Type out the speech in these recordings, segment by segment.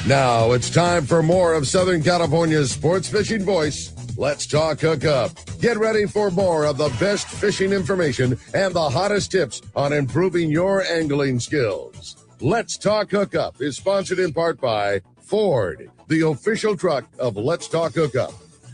Now it's time for more of Southern California's sports fishing voice. Let's talk hookup. Get ready for more of the best fishing information and the hottest tips on improving your angling skills. Let's Talk Hookup is sponsored in part by Ford, the official truck of Let's Talk Hookup.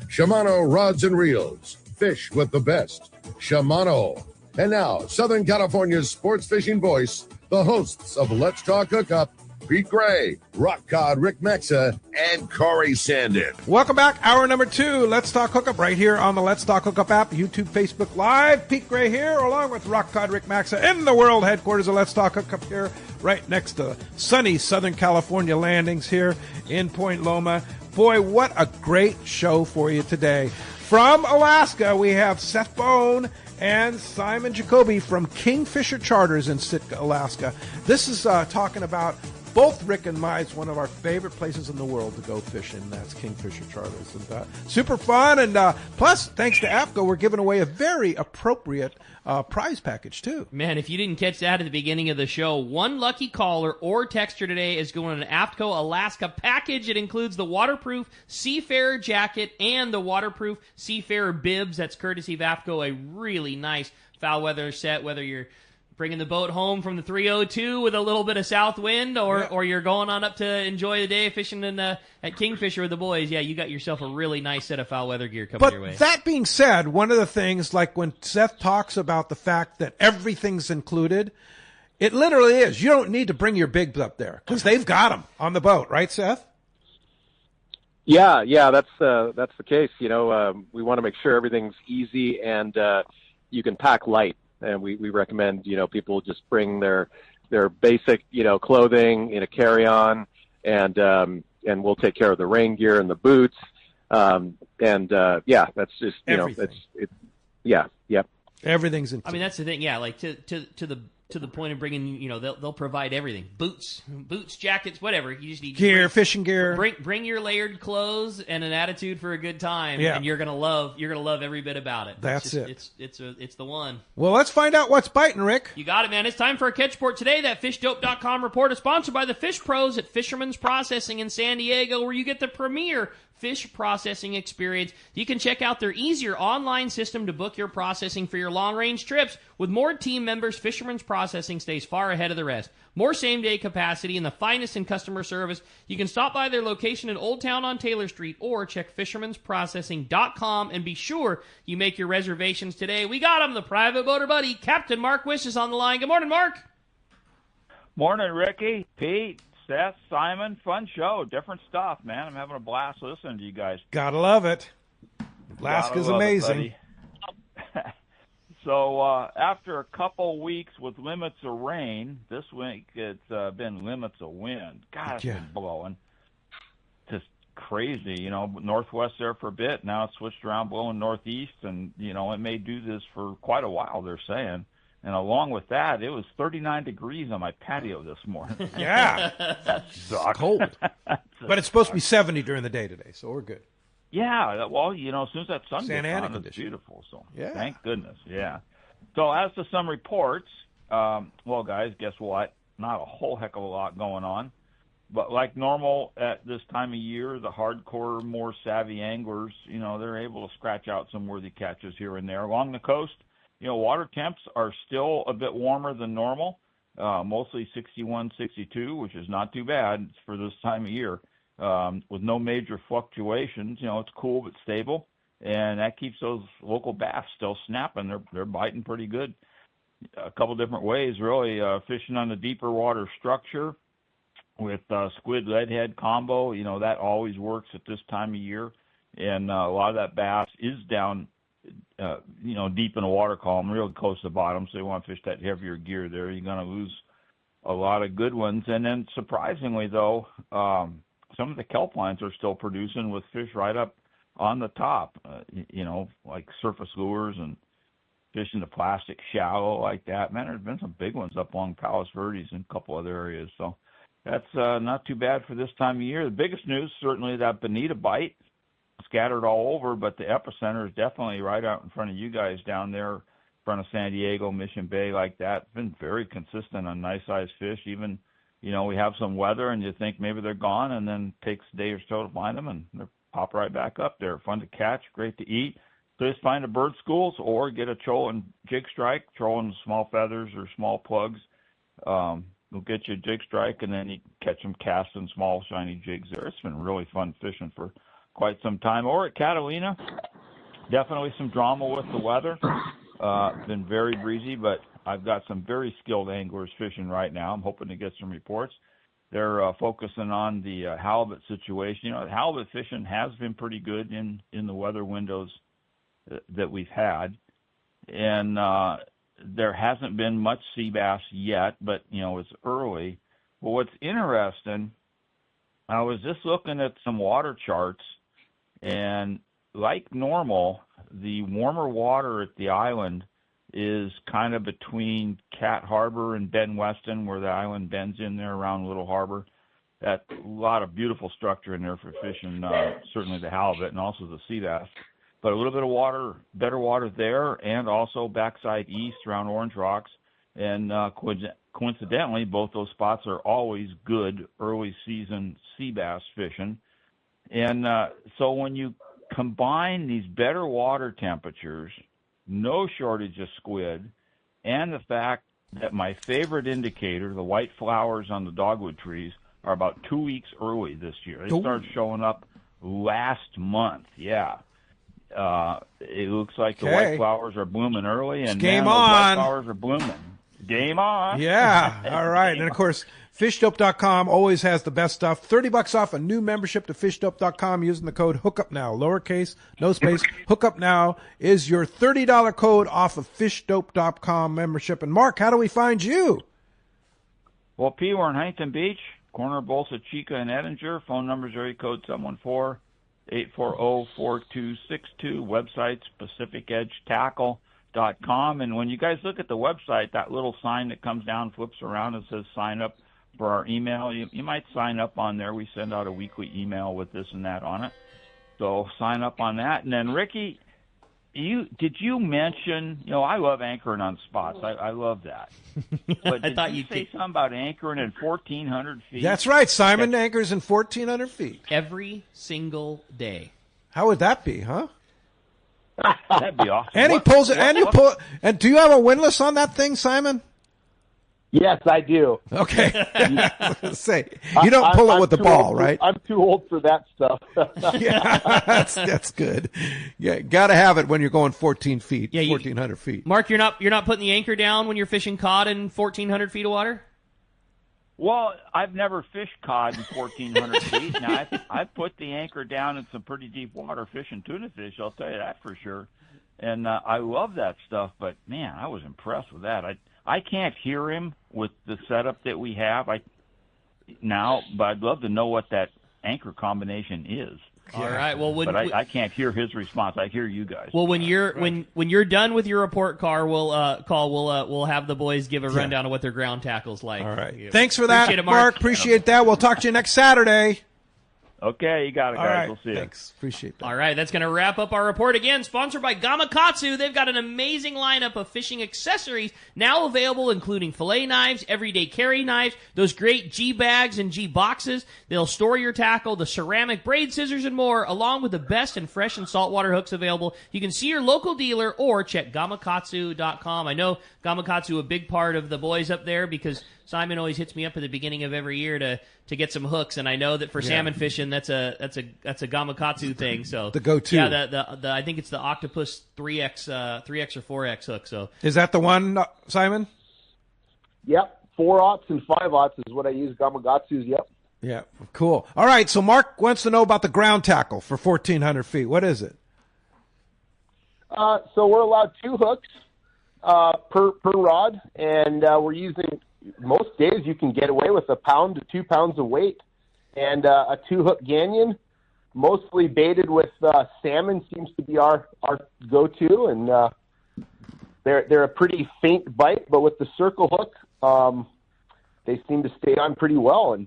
Shimano Rods and Reels. Fish with the best. Shimano. And now, Southern California's sports fishing voice, the hosts of Let's Talk Hookup, Pete Gray, Rock Cod Rick Mexa, and Corey Sandin. Welcome back. Hour number 2. Let's Talk Hookup right here on the Let's Talk Hookup app, YouTube, Facebook Live. Pete Gray here, along with Rock Cod Rick Mexa in the world headquarters of Let's Talk Hookup here, right next to sunny Southern California landings here in Point Loma. Boy, what a great show for you today. From Alaska, we have Seth Bone and Simon Jacoby from Kingfisher Charters in Sitka, Alaska. This is talking about both Rick and Mi's one of our favorite places in the world to go fishing. That's Kingfisher Charters. And, super fun. And plus, thanks to APCO, we're giving away a very appropriate prize package, too. Man, if you didn't catch that at the beginning of the show, one lucky caller or texter today is going an APCO Alaska package. It includes the waterproof Seafarer jacket and the waterproof Seafarer bibs. That's courtesy of APCO, a really nice foul weather set, whether you're bringing the boat home from the 302 with a little bit of south wind, or you're going on up to enjoy the day fishing at Kingfisher with the boys. Yeah, you got yourself a really nice set of foul weather gear coming your way. But that being said, one of the things, like when Seth talks about the fact that everything's included, it literally is. You don't need to bring your bigs up there because they've got them on the boat, right, Seth? Yeah, that's the case. You know, we want to make sure everything's easy and you can pack light. And we recommend, people just bring their basic, clothing in a carry-on, and we'll take care of the rain gear and the boots. That's just, Everything's included. I mean, that's the thing. Yeah, like to the point of bringing, they'll provide everything: boots, jackets, whatever. You just need gear, fishing gear. Bring your layered clothes and an attitude for a good time, and you're gonna love every bit about it. That's it. It's the one. Well, let's find out what's biting, Rick. You got it, man. It's time for a catch report today. That FishDope.com report is sponsored by the Fish Pros at Fisherman's Processing in San Diego, where you get the premier fish processing experience. You can check out their easier online system to book your processing for your long-range trips. With more team members, Fisherman's Processing stays far ahead of the rest. More same-day capacity and the finest in customer service. You can stop by their location in Old Town on Taylor Street or check fishermansprocessing.com and be sure you make your reservations today. We got him, the private boater buddy, Captain Mark Wish is on the line. Good morning, Mark. Morning, Ricky, Pete, Seth, Simon. Fun show. Different stuff, man. I'm having a blast listening to you guys. Gotta love it. Alaska's amazing. So after a couple weeks with limits of rain, this week it's been limits of wind. God, it's been blowing. Just crazy, northwest there for a bit. Now it's switched around blowing northeast, and, it may do this for quite a while, they're saying. And along with that, it was 39 degrees on my patio this morning. Yeah. That sucks. Cold. But it's supposed to be 70 during the day today, so we're good. Yeah, well, as soon as that sun gets on, it's beautiful. So thank goodness, yeah. So as to some reports, well, guys, guess what? Not a whole heck of a lot going on. But like normal at this time of year, the hardcore, more savvy anglers, they're able to scratch out some worthy catches here and there. Along the coast, water temps are still a bit warmer than normal, mostly 61, 62, which is not too bad for this time of year. With no major fluctuations, it's cool but stable, and that keeps those local bass still snapping. They're biting pretty good. A couple different ways, really. Fishing on the deeper water structure with squid leadhead combo, that always works at this time of year, and a lot of that bass is down deep in the water column, real close to the bottom, so you want to fish that heavier gear there. You're going to lose a lot of good ones. And then surprisingly, though, some of the kelp lines are still producing with fish right up on the top, like surface lures and fishing the plastic shallow like that. Man, there's been some big ones up along Palos Verdes and a couple other areas. So that's not too bad for this time of year. The biggest news, certainly that bonita bite, scattered all over, but the epicenter is definitely right out in front of you guys down there in front of San Diego, Mission Bay, like that. It's been very consistent on nice-sized fish, even we have some weather and you think maybe they're gone, and then it takes a day or so to find them, and they pop right back up there. Fun to catch, great to eat. So just find a bird schools or get a trolling jig strike, trolling small feathers or small plugs. We'll get you a jig strike, and then you catch them casting small shiny jigs there. It's been really fun fishing for quite some time. Or at Catalina, definitely some drama with the weather. Been very breezy, but I've got some very skilled anglers fishing right now. I'm hoping to get some reports. They're focusing on the halibut situation. Halibut fishing has been pretty good in the weather windows that we've had. And there hasn't been much sea bass yet, but, it's early. Well, what's interesting, I was just looking at some water charts, and like normal, the warmer water at the island is kind of between Cat Harbor and Ben Weston, where the island bends in there around Little Harbor. That's a lot of beautiful structure in there for fishing, certainly the halibut and also the sea bass. But a little bit of water, better water there, and also backside east around Orange Rocks. And coincidentally, both those spots are always good early season sea bass fishing. And so when you combine these better water temperatures, no shortage of squid, and the fact that my favorite indicator, the white flowers on the dogwood trees, are about 2 weeks early this year. They started showing up last month, yeah. It looks like the white flowers are blooming early, and game those on. White flowers are blooming. Game on. Yeah. All right. And of course, fishdope.com always has the best stuff. $30 off a new membership to fishdope.com using the code HookUpNow. Lowercase, no space. HookUpNow is your $30 code off of fishdope.com membership. And Mark, how do we find you? Well, P, we're in Huntington Beach, corner of Bolsa Chica and Edinger. Phone number is area code 714-840-4262. Website's PacificEdgeTackle.com. And when you guys look at the website, that little sign that comes down, flips around, and says sign up for our email. You might sign up on there. We send out a weekly email with this and that on it. So sign up on that. And then, Ricky, did you mention, I love anchoring on spots. I love that. But did you say something about anchoring at 1,400 feet? That's right. Simon anchors in 1,400 feet. Every single day. How would that be, huh? That'd be awesome. And he pulls it, and you pull. And do you have a windlass on that thing, Simon? Yes, I do. Okay. Say, you don't pull it with the ball, right? I'm too old for that stuff. Yeah, that's good. Yeah, got to have it when you're going 1,400 feet. Mark, you're not putting the anchor down when you're fishing cod in 1,400 feet of water? Well, I've never fished cod in 1,400 feet. Now, I've put the anchor down in some pretty deep water fishing tuna fish, I'll tell you that for sure. And I love that stuff, but, man, I was impressed with that. I can't hear him with the setup that we have but I'd love to know what that anchor combination is. All right. Well, I can't hear his response. I hear you guys. Well, when you're done with your report car, we'll have the boys give a rundown of what their ground tackle's like. All right. Thanks for that, Appreciate it, Mark. Appreciate that. We'll talk to you next Saturday. Okay, you got it, guys. All right. We'll see you. Thanks. Appreciate that. All right, that's going to wrap up our report again. Sponsored by Gamakatsu. They've got an amazing lineup of fishing accessories now available, including fillet knives, everyday carry knives, those great G bags and G boxes. They'll store your tackle, the ceramic braid scissors, and more, along with the best and fresh and saltwater hooks available. You can see your local dealer or check Gamakatsu.com. I know Gamakatsu a big part of the boys up there because Simon always hits me up at the beginning of every year to get some hooks, and I know that for salmon fishing, that's a Gamakatsu thing. So the go-to. Yeah, the I think it's the Octopus 3X or 4X hook. So is that the one, Simon? Yep, 4/0 and 5/0 is what I use. Gamakatsu's. Yep. Yeah, cool. All right, so Mark wants to know about the ground tackle for 1,400 feet. What is it? So we're allowed 2 hooks per rod, and we're using. Most days you can get away with 1 pound to 2 pounds of weight, and a 2-hook gannion, mostly baited with salmon, seems to be our go-to, and they're a pretty faint bite, but with the circle hook, they seem to stay on pretty well, and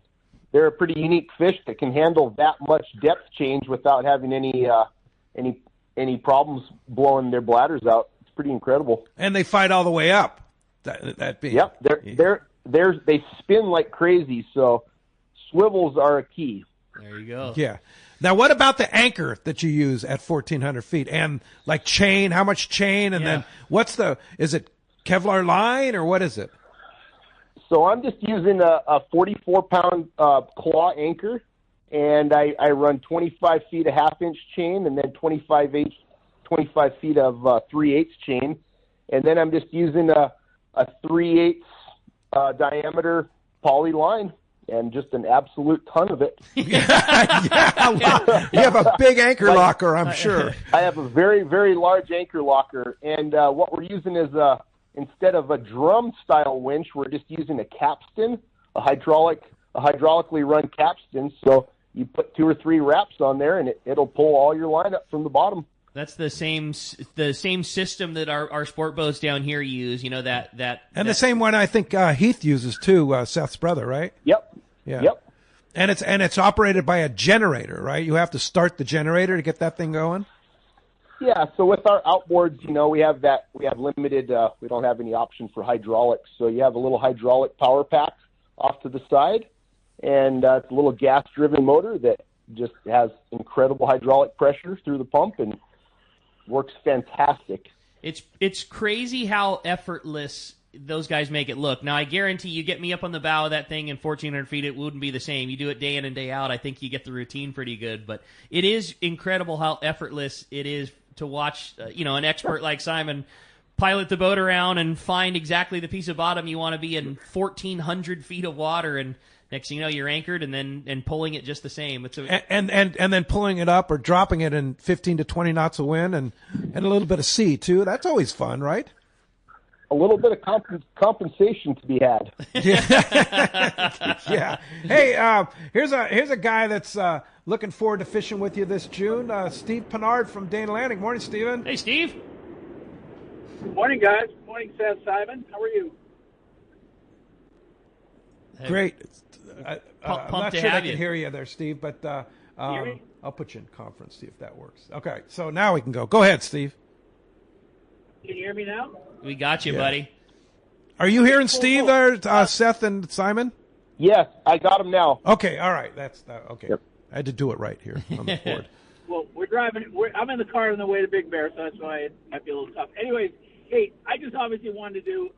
they're a pretty unique fish that can handle that much depth change without having any problems blowing their bladders out. It's pretty incredible. And they fight all the way up. That being. Yep, they spin like crazy. So swivels are a key. There you go. Yeah. Now, what about the anchor that you use at 1,400 feet? And like chain, how much chain? And then is it Kevlar line or what is it? So I'm just using a 44-pound claw anchor, and I run 25 feet of half-inch chain and then 25 feet of 3/8 chain. And then I'm just using a 3/8 diameter poly line. And just an absolute ton of it. Yeah. You have a big anchor locker, I'm sure. I have a very, very large anchor locker. And what we're using is, instead of a drum-style winch, we're just using a capstan, a hydraulically run capstan. So you put 2 or 3 wraps on there, and it'll pull all your line up from the bottom. That's the same system that our sport boats down here use. You know that. The same one I think Heath uses too. Seth's brother, right? Yep. Yeah. Yep. And it's operated by a generator, right? You have to start the generator to get that thing going. Yeah. So with our outboards, we have limited. We don't have any option for hydraulics. So you have a little hydraulic power pack off to the side, and it's a little gas-driven motor that just has incredible hydraulic pressure through the pump and works fantastic. It's crazy how effortless those guys make it look. Now, I guarantee you get me up on the bow of that thing in 1,400 feet, it wouldn't be the same. You do it day in and day out, I think you get the routine pretty good. But it is incredible how effortless it is to watch, an expert like Simon pilot the boat around and find exactly the piece of bottom you want to be in 1,400 feet of water, and next thing you know, you're anchored and pulling it just the same. And then pulling it up or dropping it in 15 to 20 knots of wind and a little bit of sea too. That's always fun, right? A little bit of compensation to be had. Yeah. Hey, here's a guy that's looking forward to fishing with you this June. Steve Pennard from Dana Landing. Morning, Steven. Hey, Steve. Good morning, guys. Good morning, Seth, Simon. How are you? Great. I'm not sure I can you. hear you there, Steve, but I'll put you in conference, see if that works. Okay, so now we can go. Go ahead, Steve. Can you hear me now? We got you, buddy. Are you hearing Steve there, Seth and Simon? Yes, I got him now. Okay, all right. That's okay. Yep. I had to do it right here on the board. Well, we're driving. I'm in the car on the way to Big Bear, so that's why it might be a little tough. Anyways, hey, I just obviously wanted to do.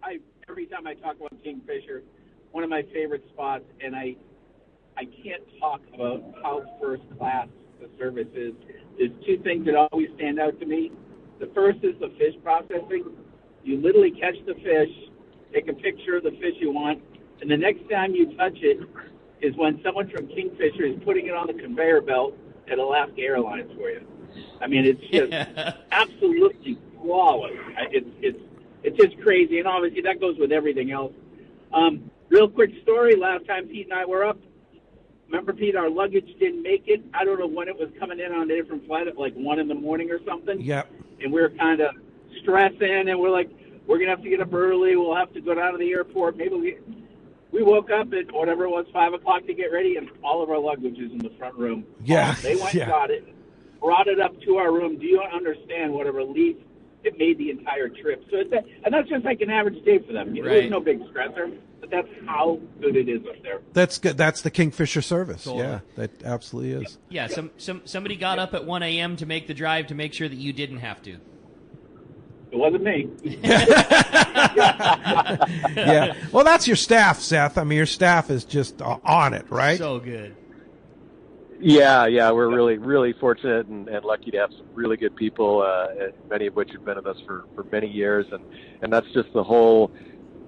Every time I talk about Kingfisher, one of my favorite spots, and I can't talk about how first class the service is. There's 2 things that always stand out to me. The first is the fish processing. You literally catch the fish, take a picture of the fish you want, and the next time you touch it is when someone from Kingfisher is putting it on the conveyor belt at Alaska Airlines for you. I mean, it's just absolutely flawless. It's just crazy, and obviously that goes with everything else. Real quick story, last time Pete and I were up, remember, Pete, our luggage didn't make it. I don't know when it was coming in on a different flight at like 1 in the morning or something. Yep. And we were kind of stressing, and we're like, we're going to have to get up early. We'll have to go down to the airport. Maybe we woke up at whatever it was, 5 o'clock to get ready, and all of our luggage is in the front room. Yeah. They went and got it, brought it up to our room. Do you understand what a relief it made the entire trip? So and that's just like an average day for them. Right. There's no big stressor, but that's how good it is up there. That's good. That's the Kingfisher service. Totally. Yeah, that absolutely is. Yeah, somebody got up at 1 a.m. to make the drive to make sure that you didn't have to. It wasn't me. Yeah. Well, that's your staff, Seth. I mean, your staff is just on it, right? So good. Yeah, we're really, really fortunate and lucky to have some really good people, many of which have been with us for many years, and that's just the whole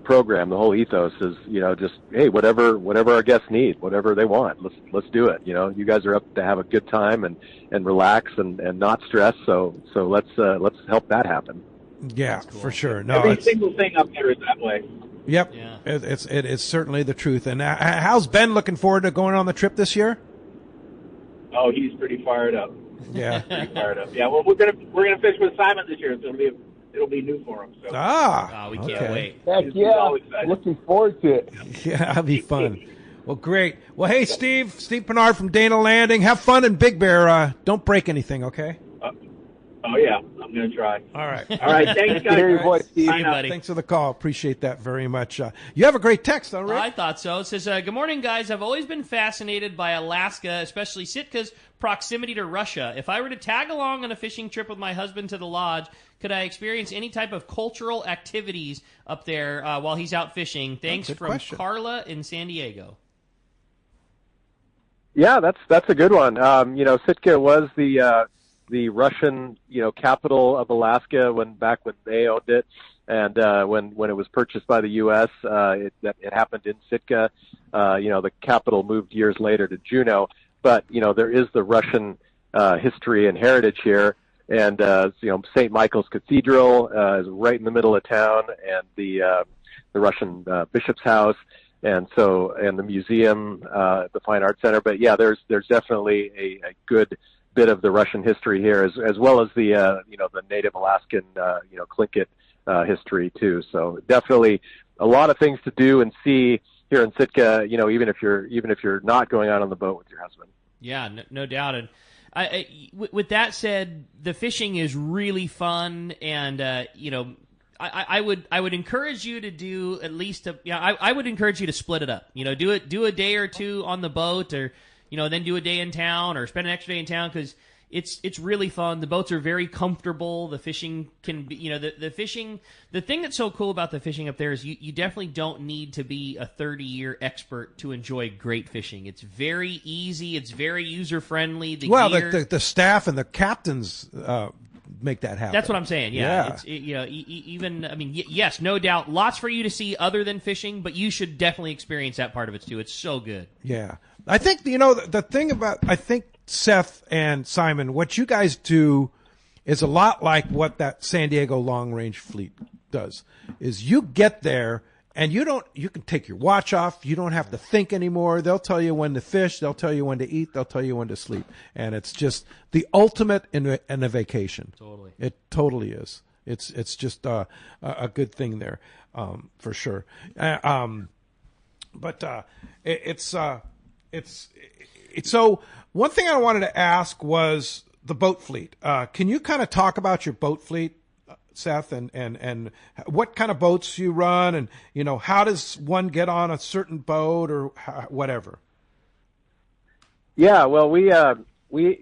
program, the whole ethos is, just, hey, whatever our guests need, whatever they want, let's do it. You guys are up to have a good time and relax and not stress, so let's help that happen. Yeah, cool. For sure. No, every single thing up there is that way. Yep, yeah. It is certainly the truth. And how's Ben looking forward to going on the trip this year? Oh, he's pretty fired up. Yeah, pretty fired up. Yeah, well, we're gonna fish with Simon this year, so it'll be new for him. So. We can't wait. Heck yeah, looking forward to it. Yeah, that'll be fun. Well, great. Well, hey, Steve Pennard from Dana Landing. Have fun in Big Bear. Don't break anything, okay? Oh, yeah. I'm going to try. All right. All right. Thanks, guys. Hear your voice, Steve. See you, buddy. Thanks for the call. Appreciate that very much. You have a great text, though, Rick? I thought so. It says, good morning, guys. I've always been fascinated by Alaska, especially Sitka's proximity to Russia. If I were to tag along on a fishing trip with my husband to the lodge, could I experience any type of cultural activities up there while he's out fishing? Thanks from question. Carla in San Diego. Yeah, that's a good one. Sitka was the Russian, capital of Alaska back when they owned it, and when it was purchased by the U.S., it happened in Sitka. The capital moved years later to Juneau, but there is the Russian history and heritage here, and St. Michael's Cathedral is right in the middle of town, and the Russian bishop's house. And the museum, the Fine Arts Center, but yeah, there's definitely a good bit of the Russian history here, as well as the the Native Alaskan Tlingit history too. So definitely a lot of things to do and see here in Sitka. Even if you're not going out on the boat with your husband. Yeah, no doubt. And with that said, the fishing is really fun, and I would encourage you to do at least I would encourage you to split it up. Do a day or two on the boat, or then do a day in town, or spend an extra day in town, because it's really fun. The boats are very comfortable. The fishing can be the fishing. The thing that's so cool about the fishing up there is you definitely don't need to be a 30-year expert to enjoy great fishing. It's very easy. It's very user friendly. The staff and the captains make that happen. That's what I'm saying. Yeah. Yes, no doubt. Lots for you to see other than fishing, but you should definitely experience that part of it too. It's so good. Yeah. I think, the thing about, Seth and Simon, what you guys do is a lot like what that San Diego long range fleet does, is you get there and you can take your watch off. You don't have to think anymore. They'll tell you when to fish. They'll tell you when to eat. They'll tell you when to sleep. And it's just the ultimate in a vacation. Totally. It totally is. It's just a good thing there, for sure. So one thing I wanted to ask was the boat fleet. Can you kind of talk about your boat fleet, Seth, and what kind of boats you run, and how does one get on a certain boat or whatever? Yeah, well, we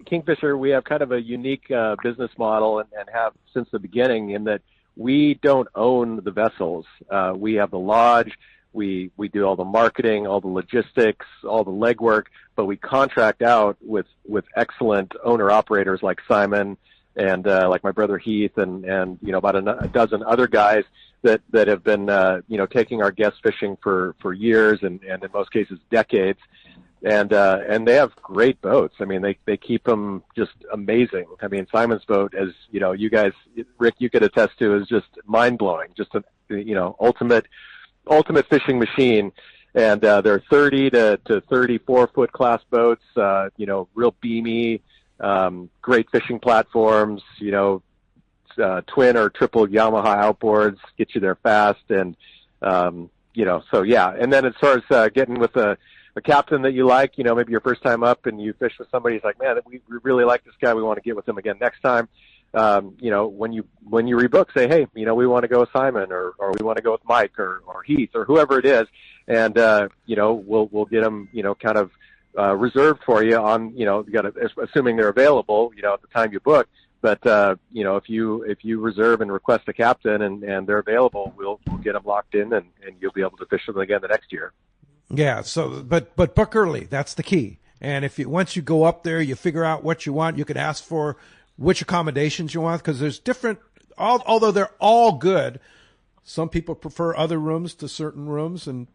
Kingfisher, we have kind of a unique business model, and have since the beginning, in that we don't own the vessels. We have the lodge. We do all the marketing, all the logistics, all the legwork, but we contract out with excellent owner operators like Simon and like my brother Heath and about a dozen other guys that have been taking our guest fishing for years and in most cases decades. And they have great boats. I mean, they keep them just amazing. I mean, Simon's boat, as you guys, Rick, you could attest to, is just mind blowing. Just an ultimate fishing machine. And they're 30 to 34 foot class boats. Real beamy, great fishing platforms. Twin or triple Yamaha outboards get you there fast. And so yeah. And then as far as getting with a captain that you like, maybe your first time up and you fish with somebody, he's like, man, we really like this guy. We want to get with him again next time. When you rebook, say, hey, we want to go with Simon or we want to go with Mike or Heath or whoever it is. And, we'll get them, kind of, reserved for you on, assuming they're available, at the time you book. But, if you reserve and request a captain and they're available, we'll get them locked in and you'll be able to fish with them again the next year. Yeah. So, but book early. That's the key. And once you go up there, you figure out what you want, you can ask for which accommodations you want, because there's different, although they're all good, some people prefer other rooms to certain rooms and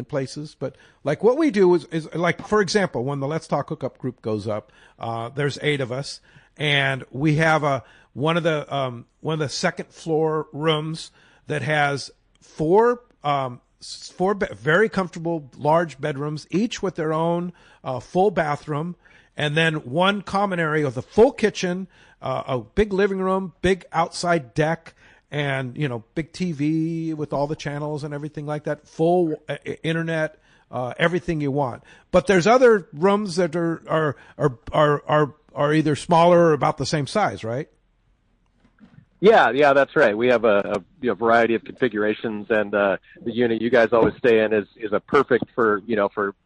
places. But like what we do is like, for example, when the Let's Talk Hookup group goes up, there's 8 of us, and we have one of the second floor rooms that has 4 very comfortable large bedrooms, each with their own full bathroom, and then one common area with a full kitchen, a big living room, big outside deck, and big TV with all the channels and everything like that, full internet, everything you want. But there's other rooms that are either smaller or about the same size, right? Yeah, that's right. We have a variety of configurations, and the unit you guys always stay in is a perfect for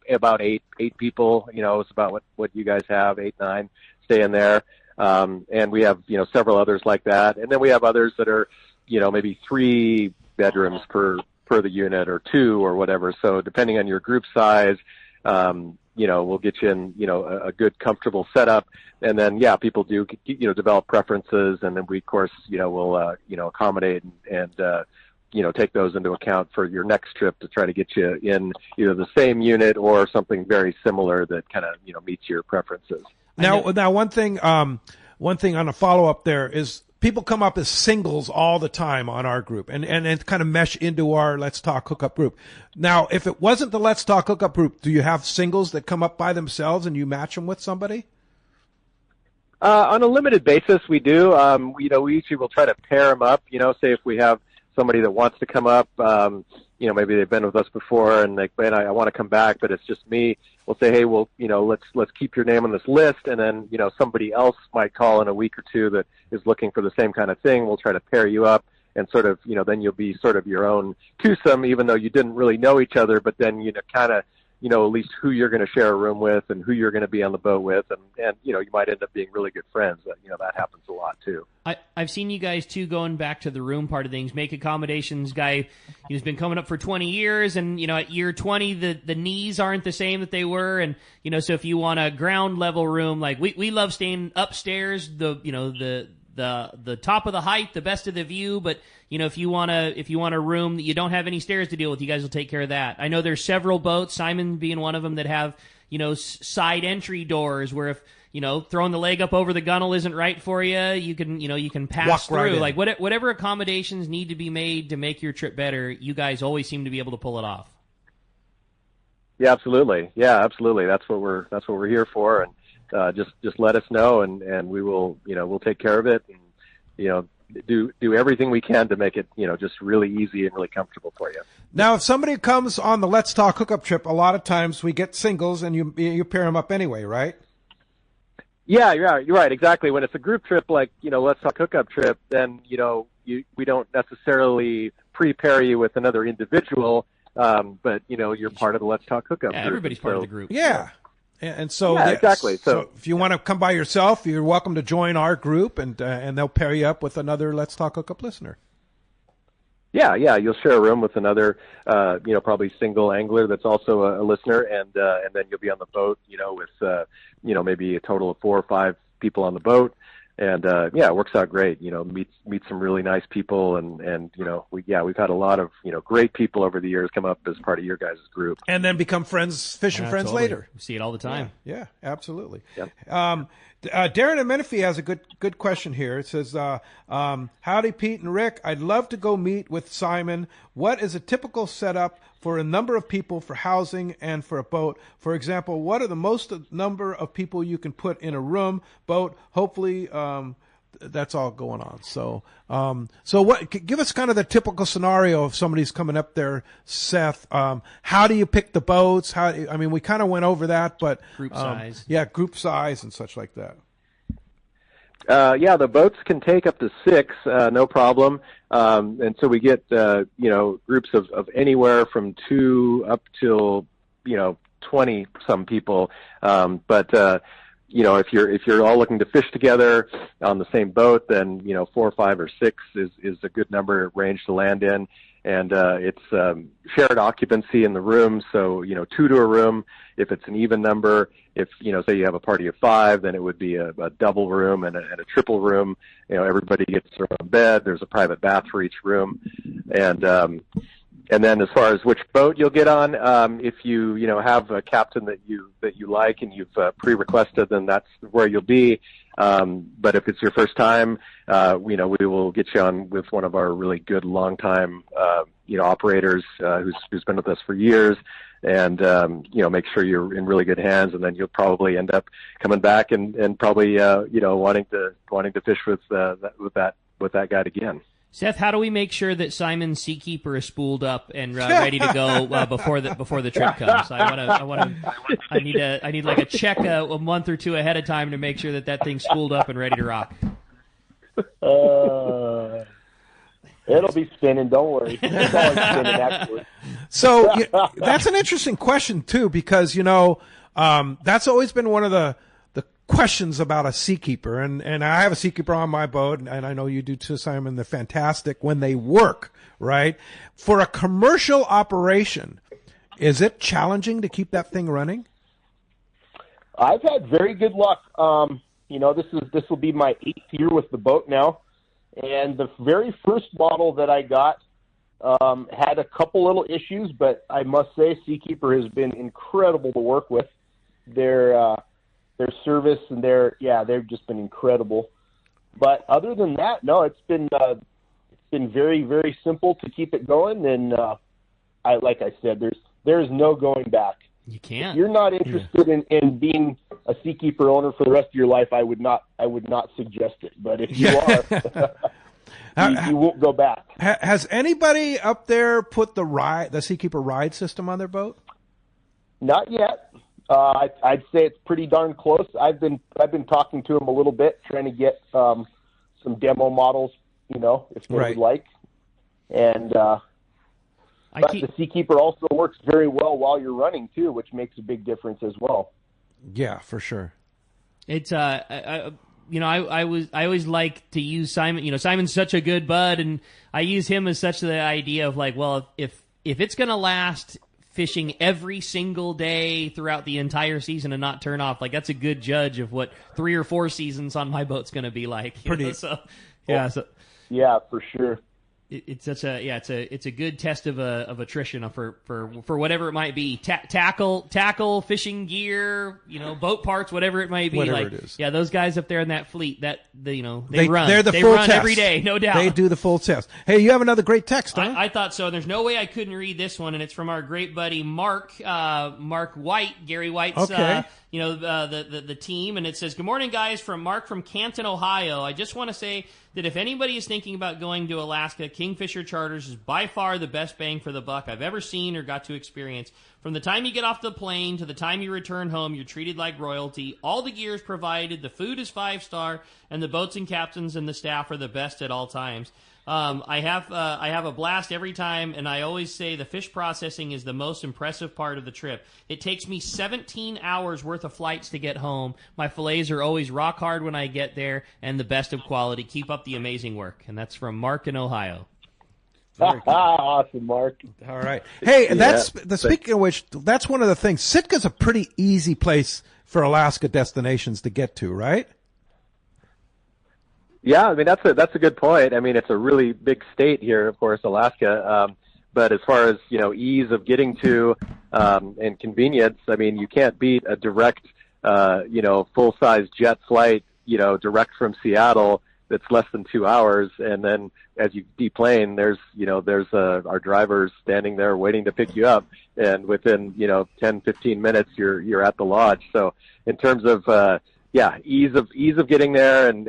about eight people. It's about what you guys have, 8, 9, stay in there. And we have several others like that, and then we have others that are maybe 3 bedrooms per the unit, or 2 or whatever. So depending on your group size, we'll get you in a good comfortable setup. And then, people do, develop preferences, and then we, of course, will, accommodate and take those into account for your next trip to try to get you in either the same unit or something very similar that kind of, meets your preferences. Now, one thing on a follow-up there is people come up as singles all the time on our group and kind of mesh into our Let's Talk Hookup group. Now, if it wasn't the Let's Talk Hookup group, do you have singles that come up by themselves and you match them with somebody? On a limited basis, we do. We usually will try to pair them up. Say if we have somebody that wants to come up, maybe they've been with us before and man, I want to come back, but it's just me. We'll say, hey, well, let's keep your name on this list, and then somebody else might call in a week or two that is looking for the same kind of thing. We'll try to pair you up, and sort of then you'll be sort of your own twosome, even though you didn't really know each other, but then kind of at least who you're going to share a room with and who you're going to be on the boat with. And you might end up being really good friends. That happens a lot too. I've seen you guys too, going back to the room part of things, make accommodations. Guy who's been coming up for 20 years, and at year 20 the knees aren't the same that they were, and so if you want a ground level room, like we love staying upstairs, the top of the height, the best of the view, but if you want a room that you don't have any stairs to deal with, you guys will take care of that. I know there's several boats, Simon being one of them, that have side entry doors where if throwing the leg up over the gunnel isn't right for you, you can pass walk through. Right in. Like whatever accommodations need to be made to make your trip better, you guys always seem to be able to pull it off. Yeah, absolutely. That's what we're here for, and just let us know, and we will we'll take care of it, and do everything we can to make it just really easy and really comfortable for you. Now, if somebody comes on the Let's Talk Hookup trip, a lot of times we get singles, and you pair them up anyway, right? Yeah, you're right, exactly. When it's a group trip like Let's Talk Hookup trip, then we don't necessarily prepare you with another individual, but you're part of the Let's Talk Hookup group. Everybody's part of the group. Yeah. And so, exactly. So if you want to come by yourself, you're welcome to join our group, and they'll pair you up with another Let's Talk Hookup listener. Yeah, you'll share a room with another, probably single angler that's also a listener, and then you'll be on the boat, with, maybe a total of 4 or 5 people on the boat, and it works out great. Meet some really nice people, and we've had a lot of great people over the years come up as part of your guys' group, and then become fishing friends totally. later. We see it all the time. Yeah, absolutely. Yep. Darren and Menifee has a good question here. It says, howdy, Pete and Rick. I'd love to go meet with Simon. What is a typical setup for a number of people for housing and for a boat? For example, what are the most number of people you can put in a room, boat? Hopefully, that's all going on. So give us kind of the typical scenario if somebody's coming up there, Seth. How do you pick the boats? We kind of went over that, but group size. Yeah, group size and such like that. The boats can take up to 6, no problem. And so we get, groups of anywhere from 2 up till, 20 some people. If you're all looking to fish together on the same boat, then 4 or 5 or 6 is a good number range to land in, and it's shared occupancy in the room. So 2 to a room if it's an even number. If say you have a party of 5, then it would be a double room and a triple room. Everybody gets their own bed. There's a private bath for each room, and then as far as which boat you'll get on, if you have a captain that you like and you've pre-requested, then that's where you'll be. But if it's your first time, we will get you on with one of our really good long-time operators who's been with us for years, and make sure you're in really good hands, and then you'll probably end up coming back and probably wanting to fish with that guide again. Seth, how do we make sure that Simon's Seakeeper is spooled up and ready to go before the trip comes? I need like a check a month or 2 ahead of time to make sure that thing's spooled up and ready to rock. It'll be spinning. Don't worry. It's always spinning, actually. So that's an interesting question too, because that's always been one of the questions about a seakeeper, and I have a seakeeper on my boat, and I know you do too, Simon. They're fantastic when they work, right? For a commercial operation, is it challenging to keep that thing running? I've had very good luck. This will be my 8th year with the boat now. And the very first model that I got had a couple little issues, but I must say Seakeeper has been incredible to work with. Their service and they've just been incredible. But other than that, no, it's been very, very simple to keep it going. And like I said, there's no going back. You can't. If you're not interested in being a Seakeeper owner for the rest of your life, I would not suggest it. But if you are, you won't go back. Has anybody up there put the Seakeeper ride system on their boat? Not yet. I'd say it's pretty darn close. I've been talking to them a little bit, trying to get some demo models, if they would like. And but the Seakeeper also works very well while you're running too, which makes a big difference as well. Yeah, for sure. It's I always like to use Simon. Simon's such a good bud, and I use him as such the idea of like, well, if it's going to last fishing every single day throughout the entire season and not turn off, like that's a good judge of what 3 or 4 seasons on my boat's going to be like. Yeah, for sure. It's such it's a good test of attrition for whatever it might be, tackle, fishing gear, boat parts, whatever it might be. Whatever it is. Yeah, those guys up there in that fleet they run. They're they full run test. every day, no doubt. They do the full test. Hey, you have another great text, huh? I thought so. There's no way I couldn't read this one, and it's from our great buddy Mark White, Gary White's. Okay. The team, and it says, "Good morning, guys, from Mark from Canton, Ohio. I just want to say that if anybody is thinking about going to Alaska, Kingfisher Charters is by far the best bang for the buck I've ever seen or got to experience. From the time you get off the plane to the time you return home, you're treated like royalty. All the gear is provided, the food is 5-star, and the boats and captains and the staff are the best at all times. I have a blast every time, and I always say the fish processing is the most impressive part of the trip. It takes me 17 hours worth of flights to get home. My fillets are always rock hard when I get there, and the best of quality. Keep up the amazing work." And that's from Mark in Ohio. Awesome, Mark. All right. Hey, speaking of which, that's one of the things. Sitka's a pretty easy place for Alaska destinations to get to, right? Yeah, I mean that's a good point. I mean, it's a really big state here, of course, Alaska. But as far as ease of getting to and convenience, I mean, you can't beat a direct full-size jet flight, direct from Seattle that's less than 2 hours, and then as you deplane, there's our drivers standing there waiting to pick you up, and within 10-15 minutes you're at the lodge. So in terms of ease of getting there, and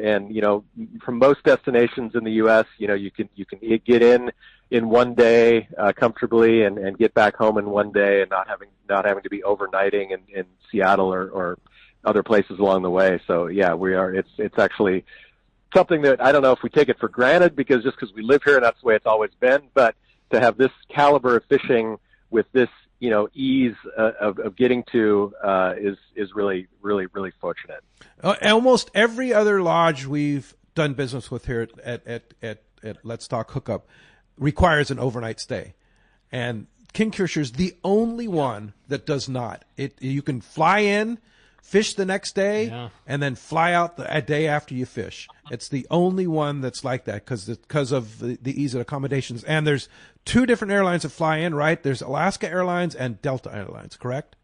from most destinations in the U.S., you can get in one day comfortably and get back home in one day, and not having to be overnighting in Seattle or other places along the way. So yeah, it's actually something that I don't know if we take it for granted because we live here and that's the way it's always been, but to have this caliber of fishing with this ease of getting to is really, really, really fortunate. Almost every other lodge we've done business with here at Let's Talk Hookup requires an overnight stay, and Kingfisher's the only one that does not. You can fly in, fish the next day, and then fly out a day after you fish. It's the only one that's like that because of the ease of accommodations. And there's 2 different airlines that fly in, right? There's Alaska Airlines and Delta Airlines, correct?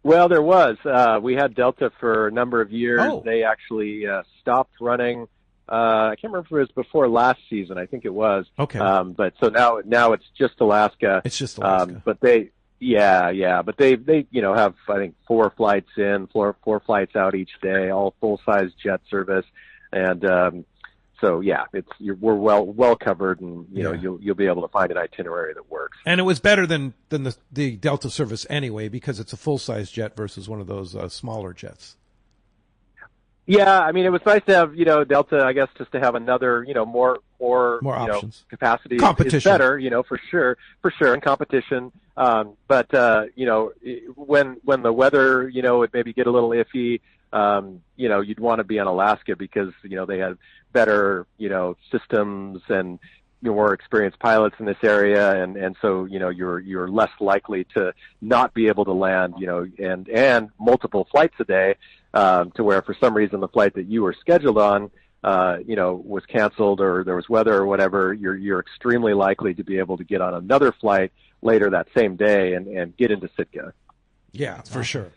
Well, there was. We had Delta for a number of years. Oh. They actually stopped running. I can't remember if it was before last season. I think it was. Okay. But so now it's just Alaska. It's just Alaska. But they have I think 4 flights in, four flights out each day, all full size jet service, and so yeah, we're well covered, and you'll be able to find an itinerary that works. And it was better than the Delta service anyway because it's a full size jet versus one of those smaller jets. Yeah, I mean, it was nice to have, Delta, I guess, just to have another, more options. Capacity competition is better, for sure, and competition. But when the weather, would maybe get a little iffy, you'd want to be on Alaska because, they had better, systems and more experienced pilots in this area. And so, you're less likely to not be able to land, and multiple flights a day. To where for some reason the flight that you were scheduled on, was canceled or there was weather or whatever, you're extremely likely to be able to get on another flight later that same day and get into Sitka. Yeah, for sure.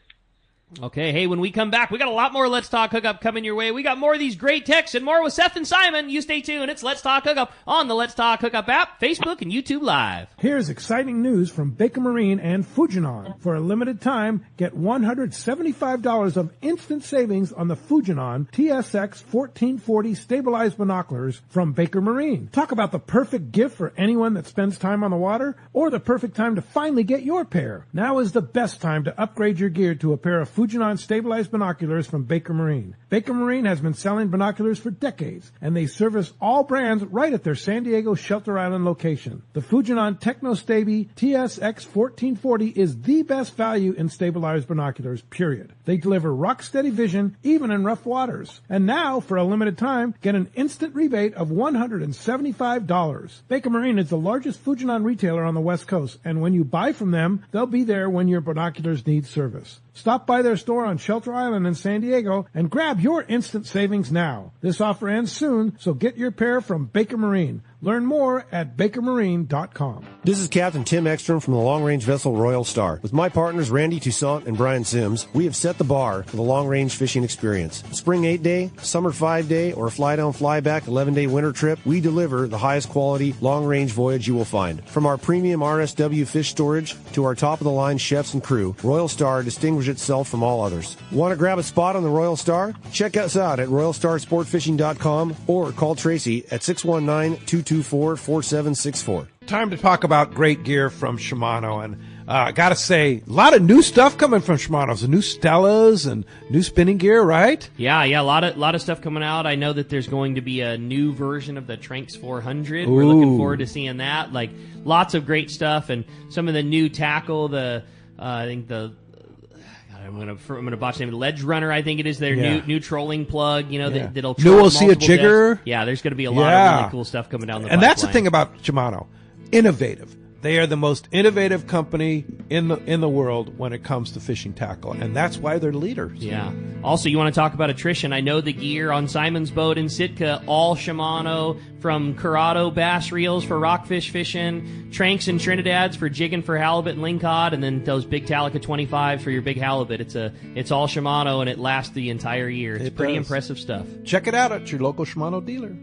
Okay, hey, when we come back, we got a lot more Let's Talk Hookup coming your way. We got more of these great texts and more with Seth and Simon. You stay tuned. It's Let's Talk Hookup on the Let's Talk Hookup app, Facebook, and YouTube Live. Here's exciting news from Baker Marine and Fujinon. For a limited time, get $175 of instant savings on the Fujinon TSX 1440 stabilized binoculars from Baker Marine. Talk about the perfect gift for anyone that spends time on the water, or the perfect time to finally get your pair. Now is the best time to upgrade your gear to a pair of Fujinon stabilized binoculars from Baker Marine. Baker Marine has been selling binoculars for decades, and they service all brands right at their San Diego Shelter Island location. The Fujinon Technostabi TSX 1440 is the best value in stabilized binoculars, period. They deliver rock-steady vision even in rough waters. And now, for a limited time, get an instant rebate of $175. Baker Marine is the largest Fujinon retailer on the West Coast, and when you buy from them, they'll be there when your binoculars need service. Stop by their store on Shelter Island in San Diego and grab your instant savings now. This offer ends soon, so get your pair from Baker Marine. Learn more at bakermarine.com. This is Captain Tim Ekstrom from the long-range vessel Royal Star. With my partners Randy Toussaint and Brian Sims, we have set the bar for the long-range fishing experience. Spring 8-day, summer 5-day, or fly-down, fly-back 11-day winter trip, we deliver the highest quality long-range voyage you will find. From our premium RSW fish storage to our top-of-the-line chefs and crew, Royal Star distinguishes itself from all others. Want to grab a spot on the Royal Star? Check us out at RoyalStarSportFishing.com or call Tracy at 619-224-4764. Time to talk about great gear from Shimano, and I gotta say, a lot of new stuff coming from Shimano. The new Stellas and new spinning gear, right? Yeah, a lot of stuff coming out. I know that there's going to be a new version of the Tranx 400. Ooh. We're looking forward to seeing that. Like, lots of great stuff, and some of the new tackle. I'm gonna botch the name. Ledge Runner, I think it is their new trolling plug. That'll we'll see a jigger. Depths. Yeah, there's going to be a lot of really cool stuff coming down the pipeline. And that's the thing about Shimano, innovative. They are the most innovative company in the world when it comes to fishing tackle, and that's why they're leaders. Yeah. Also, you want to talk about attrition. I know the gear on Simon's boat in Sitka, all Shimano, from Curado bass reels for rockfish fishing, Tranx and Trinidads for jigging for halibut and lingcod, and then those big Talica 25s for your big halibut. It's all Shimano, and it lasts the entire year. It's pretty impressive stuff. Check it out at your local Shimano dealer.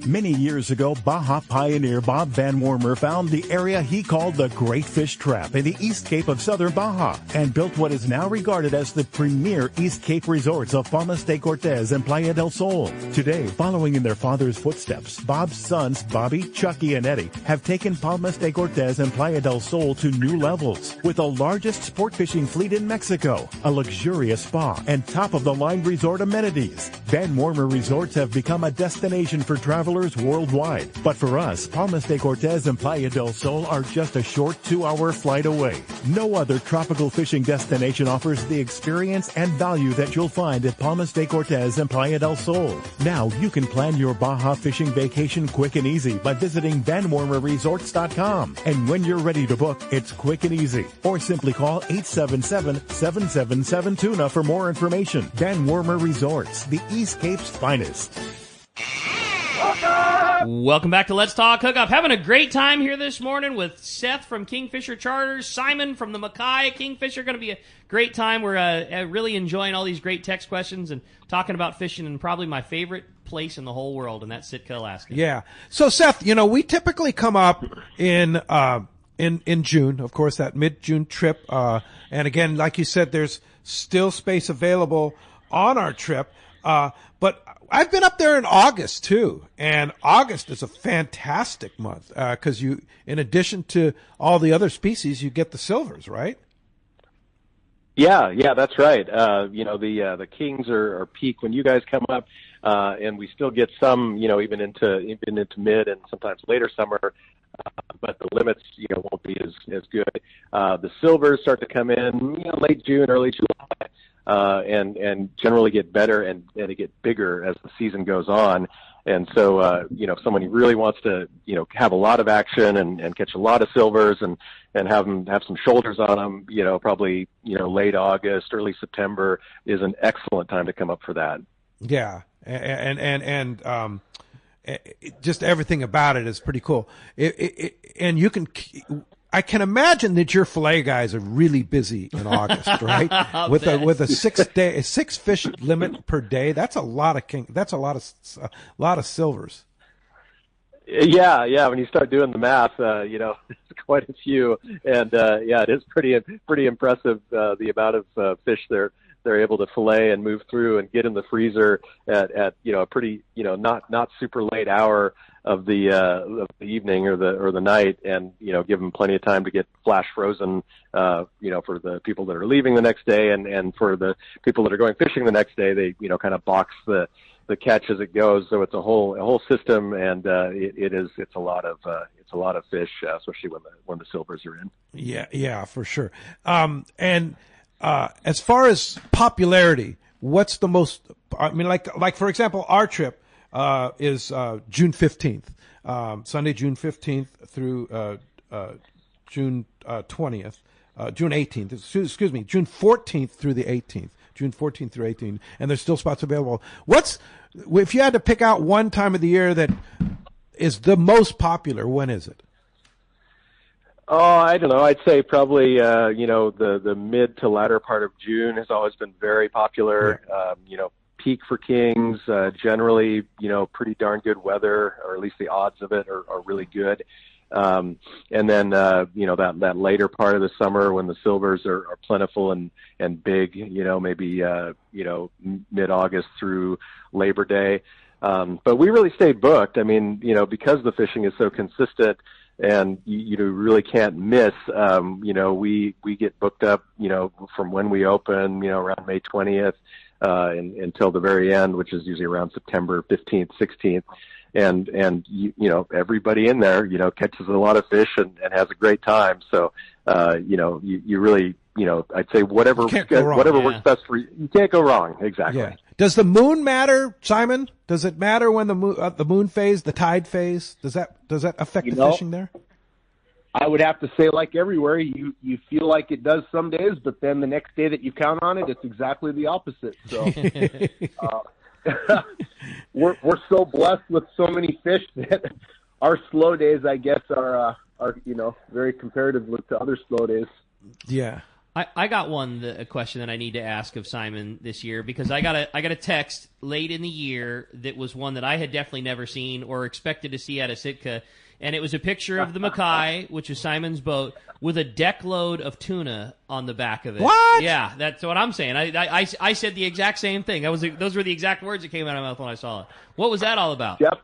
Many years ago, Baja pioneer Bob Van Wormer found the area he called the Great Fish Trap in the East Cape of southern Baja and built what is now regarded as the premier East Cape resorts of Palmas de Cortez and Playa del Sol. Today, following in their father's footsteps, Bob's sons, Bobby, Chucky, and Eddie, have taken Palmas de Cortez and Playa del Sol to new levels with the largest sport fishing fleet in Mexico, a luxurious spa, and top-of-the-line resort amenities. Van Wormer Resorts have become a destination for travelers worldwide. But for us, Palmas de Cortez and Playa del Sol are just a short 2-hour flight away. No other tropical fishing destination offers the experience and value that you'll find at Palmas de Cortez and Playa del Sol. Now you can plan your Baja fishing vacation quick and easy by visiting VanWormerResorts.com. And when you're ready to book, it's quick and easy. Or simply call 877-777-TUNA for more information. Van Wormer Resorts, the East Cape's finest. Welcome back to Let's Talk Hookup. Having a great time here this morning with Seth from Kingfisher Charters, Simon from the Mackay at Kingfisher. Going to be a great time. We're really enjoying all these great text questions and talking about fishing in probably my favorite place in the whole world, and that's Sitka, Alaska. Yeah. So, Seth, we typically come up in June, of course, that mid-June trip. And again, like you said, there's still space available on our trip. But I've been up there in August too, and August is a fantastic month because you, in addition to all the other species, you get the silvers, right? Yeah, that's right. The Kings are peak when you guys come up, and we still get some, even into mid and sometimes later summer. But the limits, won't be as good. The silvers start to come in, late June, early July, and generally get better and they get bigger as the season goes on. And so, if someone really wants to, have a lot of action and catch a lot of silvers and have some shoulders on them, probably, late August, early September is an excellent time to come up for that. Yeah. And just everything about it is pretty cool. And I can imagine that your fillet guys are really busy in August, right? with a 6 fish limit per day. That's a lot of silvers. Yeah. When you start doing the math, it's quite a few, and it is pretty impressive the amount of fish they're able to fillet and move through and get in the freezer at a pretty not super late hour of the evening or the night, and give them plenty of time to get flash frozen for the people that are leaving the next day, and for the people that are going fishing the next day, they kind of box the catch as it goes, so it's a whole system, and it's a lot of fish, especially when the silvers are in. Yeah, for sure. As far as popularity, what's the most? I mean, like for example, our trip is June 15th, Sunday, June 15th through June 20th, June 18th. Excuse me, June 14th through the 18th. June 14th through 18th, and there's still spots available. If you had to pick out one time of the year that is the most popular, when is it? Oh, I don't know. I'd say probably, the mid to latter part of June has always been very popular. Peak for Kings, generally, pretty darn good weather, or at least the odds of it are really good. And then, that later part of the summer when the silvers are plentiful and big, maybe, mid-August through Labor Day. But we really stayed booked. I mean, because the fishing is so consistent, and you really can't miss. We get booked up, from when we open, around May 20th, until the very end, which is usually around September 15th, 16th. And everybody in there, catches a lot of fish and has a great time. So, you really, I'd say whatever works best for you. You can't go wrong. Exactly. Yeah. Does the moon matter, Simon? Does it matter when the moon phase, the tide phase? Does that affect the fishing there? I would have to say, like everywhere, you feel like it does some days, but then the next day that you count on it, it's exactly the opposite. So we're so blessed with so many fish that our slow days, I guess, are very comparative to other slow days. Yeah. I got a question that I need to ask of Simon this year, because I got a text late in the year that was one that I had definitely never seen or expected to see out of Sitka, and it was a picture of the Mackay, which is Simon's boat, with a deck load of tuna on the back of it. What? Yeah, that's what I'm saying. I said the exact same thing. Those were the exact words that came out of my mouth when I saw it. What was that all about? Yep.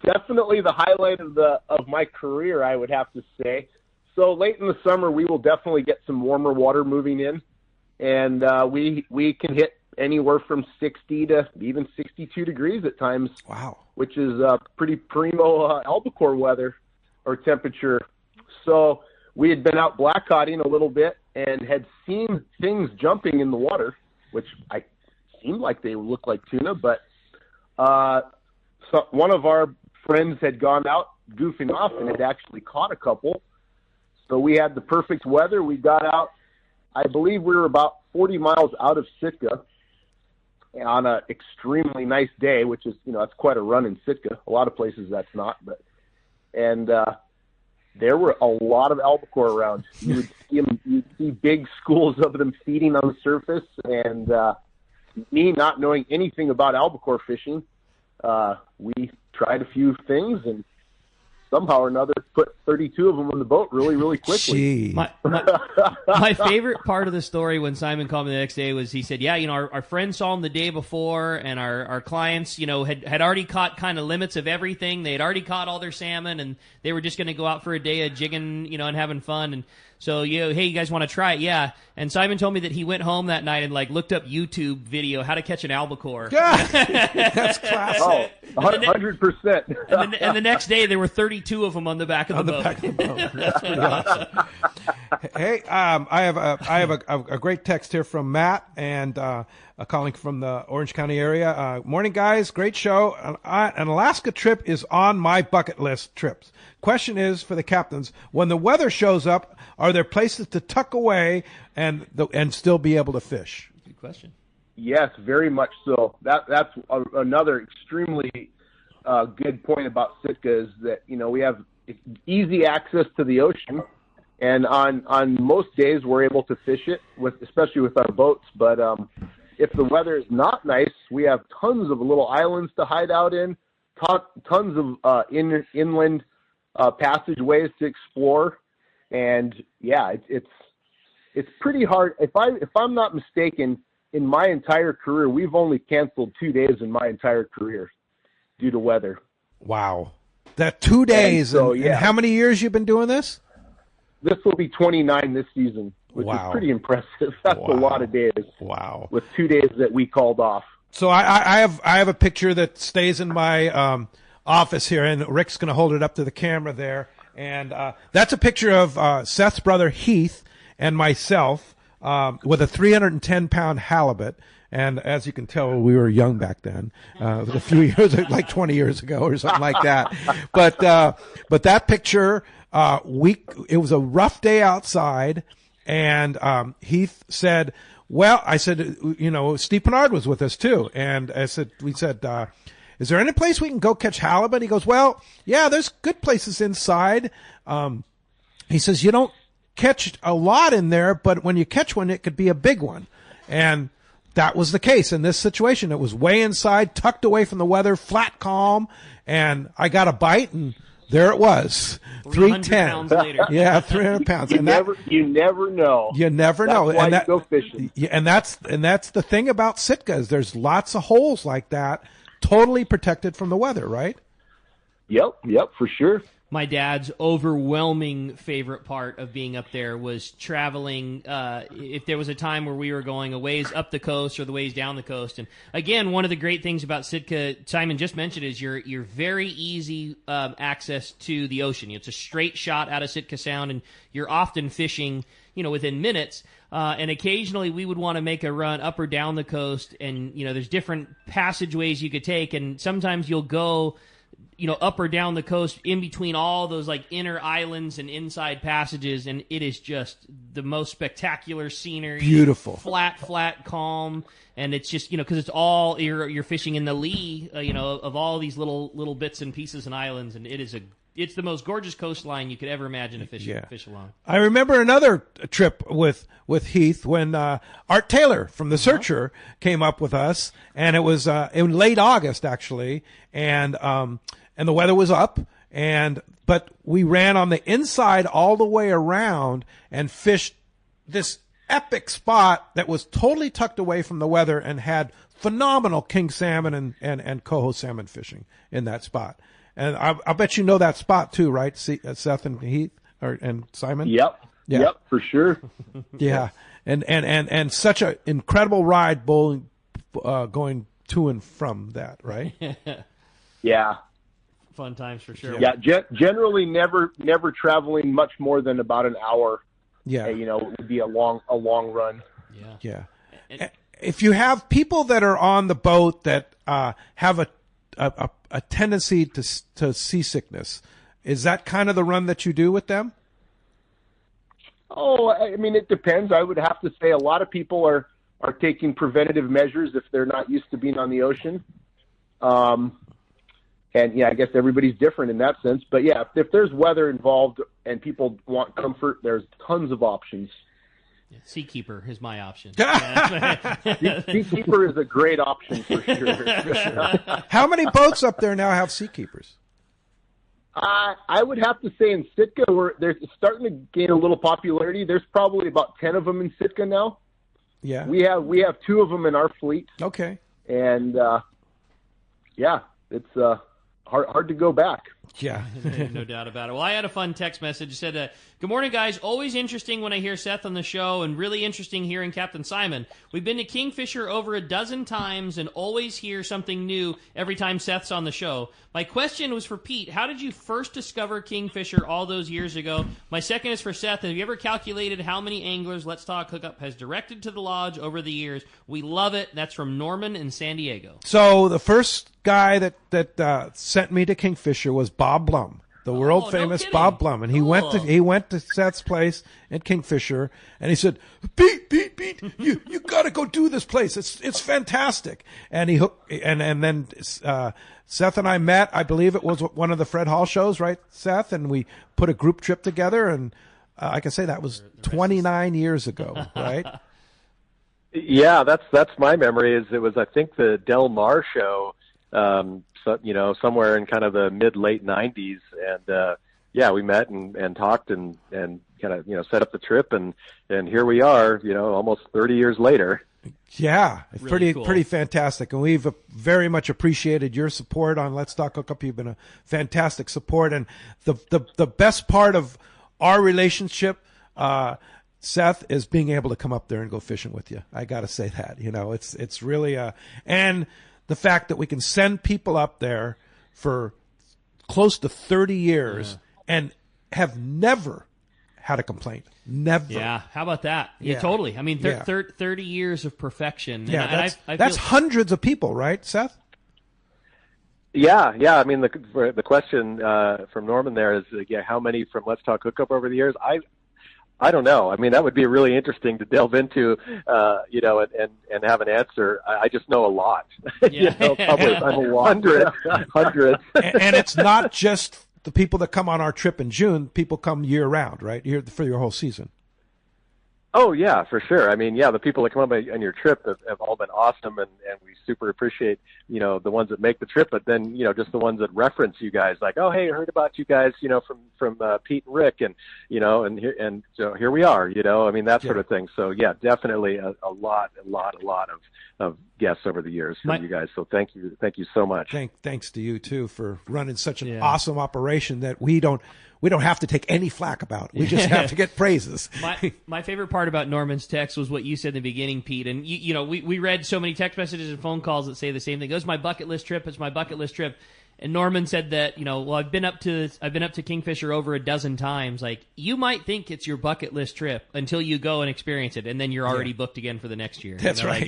Definitely the highlight of my career, I would have to say. So late in the summer, we will definitely get some warmer water moving in, and we can hit anywhere from 60 to even 62 degrees at times. Wow. Which is pretty primo albacore weather or temperature. So we had been out blackcotting a little bit and had seen things jumping in the water, which seemed like they looked like tuna, but so one of our friends had gone out goofing off and had actually caught a couple. So we had the perfect weather. We got out. I believe we were about 40 miles out of Sitka on an extremely nice day, which is, that's quite a run in Sitka. A lot of places that's not, and there were a lot of albacore around. You'd see big schools of them feeding on the surface, and me not knowing anything about albacore fishing, we tried a few things and somehow or another put 32 of them on the boat really, really quickly. My favorite part of the story when Simon called me the next day was he said, yeah, our friends saw him the day before, and our clients, had already caught kind of limits of everything. They had already caught all their salmon, and they were just going to go out for a day of jigging, and having fun. And So, hey, you guys want to try it? Yeah. And Simon told me that he went home that night and looked up YouTube video, how to catch an albacore. Yeah. That's classic. Oh, 100%. And the next day, there were 32 of them on the back of the boat. Back of the boat. That's pretty awesome. Hey, I have a great text here from Matt and calling from the Orange County area. Morning, guys. Great show. An Alaska trip is on my bucket list trips. Question is for the captains: when the weather shows up, are there places to tuck away and still be able to fish? Good question. Yes, very much so. That's another extremely good point about Sitka is that we have easy access to the ocean, and on most days we're able to fish it especially with our boats. But if the weather is not nice, we have tons of little islands to hide out in, tons of inland passageways to explore, and it's pretty hard. If I'm not mistaken, in my entire career, we've only canceled 2 days in my entire career due to weather. Wow, that 2 days. And so, and how many years you've been doing this? This will be 29 this season, which is pretty impressive. That's a lot of days. Wow, with 2 days that we called off. So I have a picture that stays in my office here, and Rick's going to hold it up to the camera there. And that's a picture of Seth's brother Heath and myself with a 310-pound halibut. And as you can tell, we were young back then, a few years, like 20 years ago or something like that. But that picture, it was a rough day outside, and Heath said, well, I said, Steve Pennard was with us too. And we said, is there any place we can go catch halibut? He goes, well, yeah, there's good places inside. He says, you don't catch a lot in there, but when you catch one, it could be a big one. And that was the case in this situation. It was way inside, tucked away from the weather, flat calm, and I got a bite, and there it was. 310 pounds later. Yeah, 300 pounds. You never know. You never know. That's why you go fishing. And that's the thing about Sitka is there's lots of holes like that, totally protected from the weather, right? Yep, for sure. My dad's overwhelming favorite part of being up there was traveling. If there was a time where we were going a ways up the coast or the ways down the coast, and again, one of the great things about Sitka, Simon just mentioned, is your very easy access to the ocean. It's a straight shot out of Sitka Sound, and you're often fishing, within minutes. And occasionally we would want to make a run up or down the coast, and there's different passageways you could take, and sometimes you'll go up or down the coast in between all those inner islands and inside passages, and it is just the most spectacular scenery. Beautiful. Flat, calm, and it's just, because it's all, you're fishing in the lee, of all these little bits and pieces and islands, and it's the most gorgeous coastline you could ever imagine to fish along. I remember another trip with Heath when Art Taylor from The Searcher came up with us, and it was in late August actually, and the weather was up, but we ran on the inside all the way around and fished this epic spot that was totally tucked away from the weather and had phenomenal king salmon and coho salmon fishing in that spot. And I bet you know that spot too, right? Seth and Heath and Simon? Yep. Yeah. Yep, for sure. Yeah. And such an incredible ride going to and from that, right? Yeah. Fun times for sure. Yeah, generally never traveling much more than about an hour. Yeah. It would be a long run. Yeah. If you have people that are on the boat that have a tendency to seasickness, is that kind of the run that you do with them? Oh, I mean, it depends. I would have to say a lot of people are taking preventative measures if they're not used to being on the ocean. And yeah, I guess everybody's different in that sense. But yeah, if there's weather involved and people want comfort, there's tons of options. Seakeeper is my option. Seakeeper is a great option for sure. How many boats up there now have Seakeepers? I would have to say in Sitka, they're starting to gain a little popularity. There's probably about 10 of them in Sitka now. Yeah, we have 2 of them in our fleet. Okay, and yeah, it's hard to go back. Yeah. No doubt about it. Well, I had a fun text message. It said, good morning, guys. Always interesting when I hear Seth on the show, and really interesting hearing Captain Simon. We've been to Kingfisher over a dozen times and always hear something new every time Seth's on the show. My question was for Pete. How did you first discover Kingfisher all those years ago? My second is for Seth. Have you ever calculated how many anglers Let's Talk Hookup has directed to the lodge over the years? We love it. That's from Norman in San Diego. So the first guy that sent me to Kingfisher was Bob Blum, the world famous Bob Blum, and he went to Seth's place at Kingfisher, and he said, Pete, you got to go do this place. It's fantastic. And then Seth and I met. I believe it was one of the Fred Hall shows, right, Seth? And we put a group trip together, and I can say that was 29 years ago, right? Yeah, that's my memory. It was I think the Del Mar show. Somewhere in kind of the mid-late 90s. And, we met and talked and kind of, set up the trip. And here we are, almost 30 years later. Yeah, it's really cool. Pretty fantastic. And we've very much appreciated your support on Let's Talk Hookup. You've been a fantastic support. And the best part of our relationship, Seth, is being able to come up there and go fishing with you. I got to say that, it's really, and the fact that we can send people up there for close to 30 years and have never had a complaint. Never. Yeah. How about that? Yeah, totally. I mean, 30 years of perfection. Yeah, and that's hundreds of people, right, Seth? Yeah. I mean, the question from Norman there is, how many from Let's Talk Hookup over the years? I don't know. I mean, that would be really interesting to delve into, and have an answer. I just know a lot. Yeah. Probably hundreds. And it's not just the people that come on our trip in June. People come year round, right? For your whole season. Oh, yeah, for sure. I mean, the people that come on your trip have all been awesome, and we super appreciate, the ones that make the trip, but then, just the ones that reference you guys, like, oh, hey, I heard about you guys, from Pete and Rick, and, and so here we are, I mean, that sort of thing. So, yeah, definitely a lot of guests over the years from you guys. So thank you so much. Thanks to you, too, for running such an awesome operation that we don't have to take any flack about. We just have to get praises. My favorite part about Norman's text was what you said in the beginning, Pete. And we read so many text messages and phone calls that say the same thing. It was my bucket list trip. It's my bucket list trip. And Norman said that, I've been up to Kingfisher over a dozen times. Like, you might think it's your bucket list trip until you go and experience it, and then you're already booked again for the next year. That's right.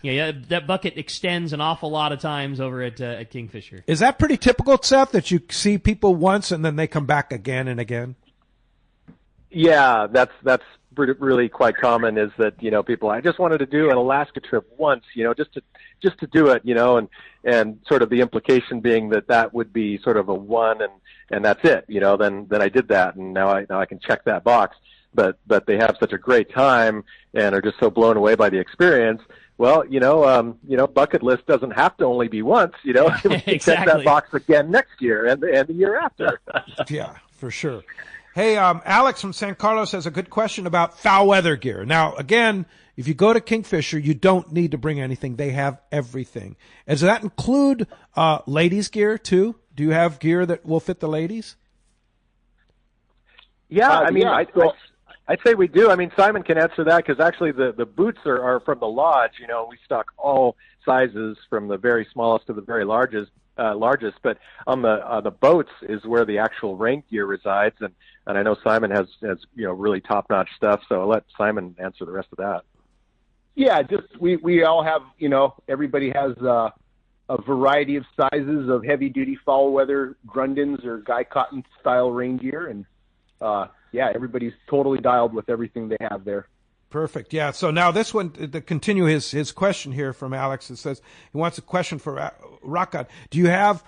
Like that bucket extends an awful lot of times over at Kingfisher. Is that pretty typical, Seth, that you see people once and then they come back again and again? Yeah, that's really quite common. Is that people, I just wanted to do an Alaska trip once, just to do it, and sort of the implication being that would be sort of a one and that's it, then I did that, and now I can check that box. But they have such a great time and are just so blown away by the experience. Well, bucket list doesn't have to only be once, Exactly. Check that box again next year and the year after. Yeah, for sure. Hey, Alex from San Carlos has a good question about foul weather gear. Now, again, if you go to Kingfisher, you don't need to bring anything. They have everything. Does that include ladies' gear, too? Do you have gear that will fit the ladies? Yeah, I mean, I'd say we do. I mean, Simon can answer that because actually the boots are from the lodge. We stock all sizes from the very smallest to the very largest. But on the boats is where the actual rain gear resides, and I know Simon has really top-notch stuff, so I'll let Simon answer the rest of that. Yeah, just we all have, everybody has a variety of sizes of heavy-duty foul weather Grundens or Guy Cotton style rain gear, and everybody's totally dialed with everything they have there. Perfect. Yeah. So now this one, to continue his question here from Alex, it says he wants a question for Rock God. Do you have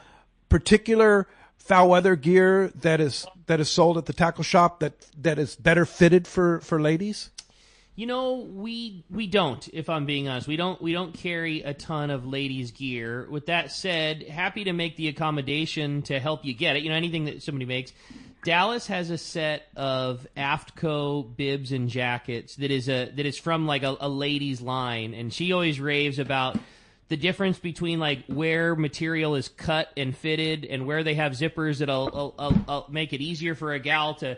particular foul weather gear that is sold at the tackle shop that is better fitted for ladies? We don't, if I'm being honest. We don't carry a ton of ladies' gear. With that said, happy to make the accommodation to help you get it. Anything that somebody makes. Dallas has a set of Aftco bibs and jackets that is from like a ladies line, and she always raves about the difference between like where material is cut and fitted and where they have zippers that'll make it easier for a gal to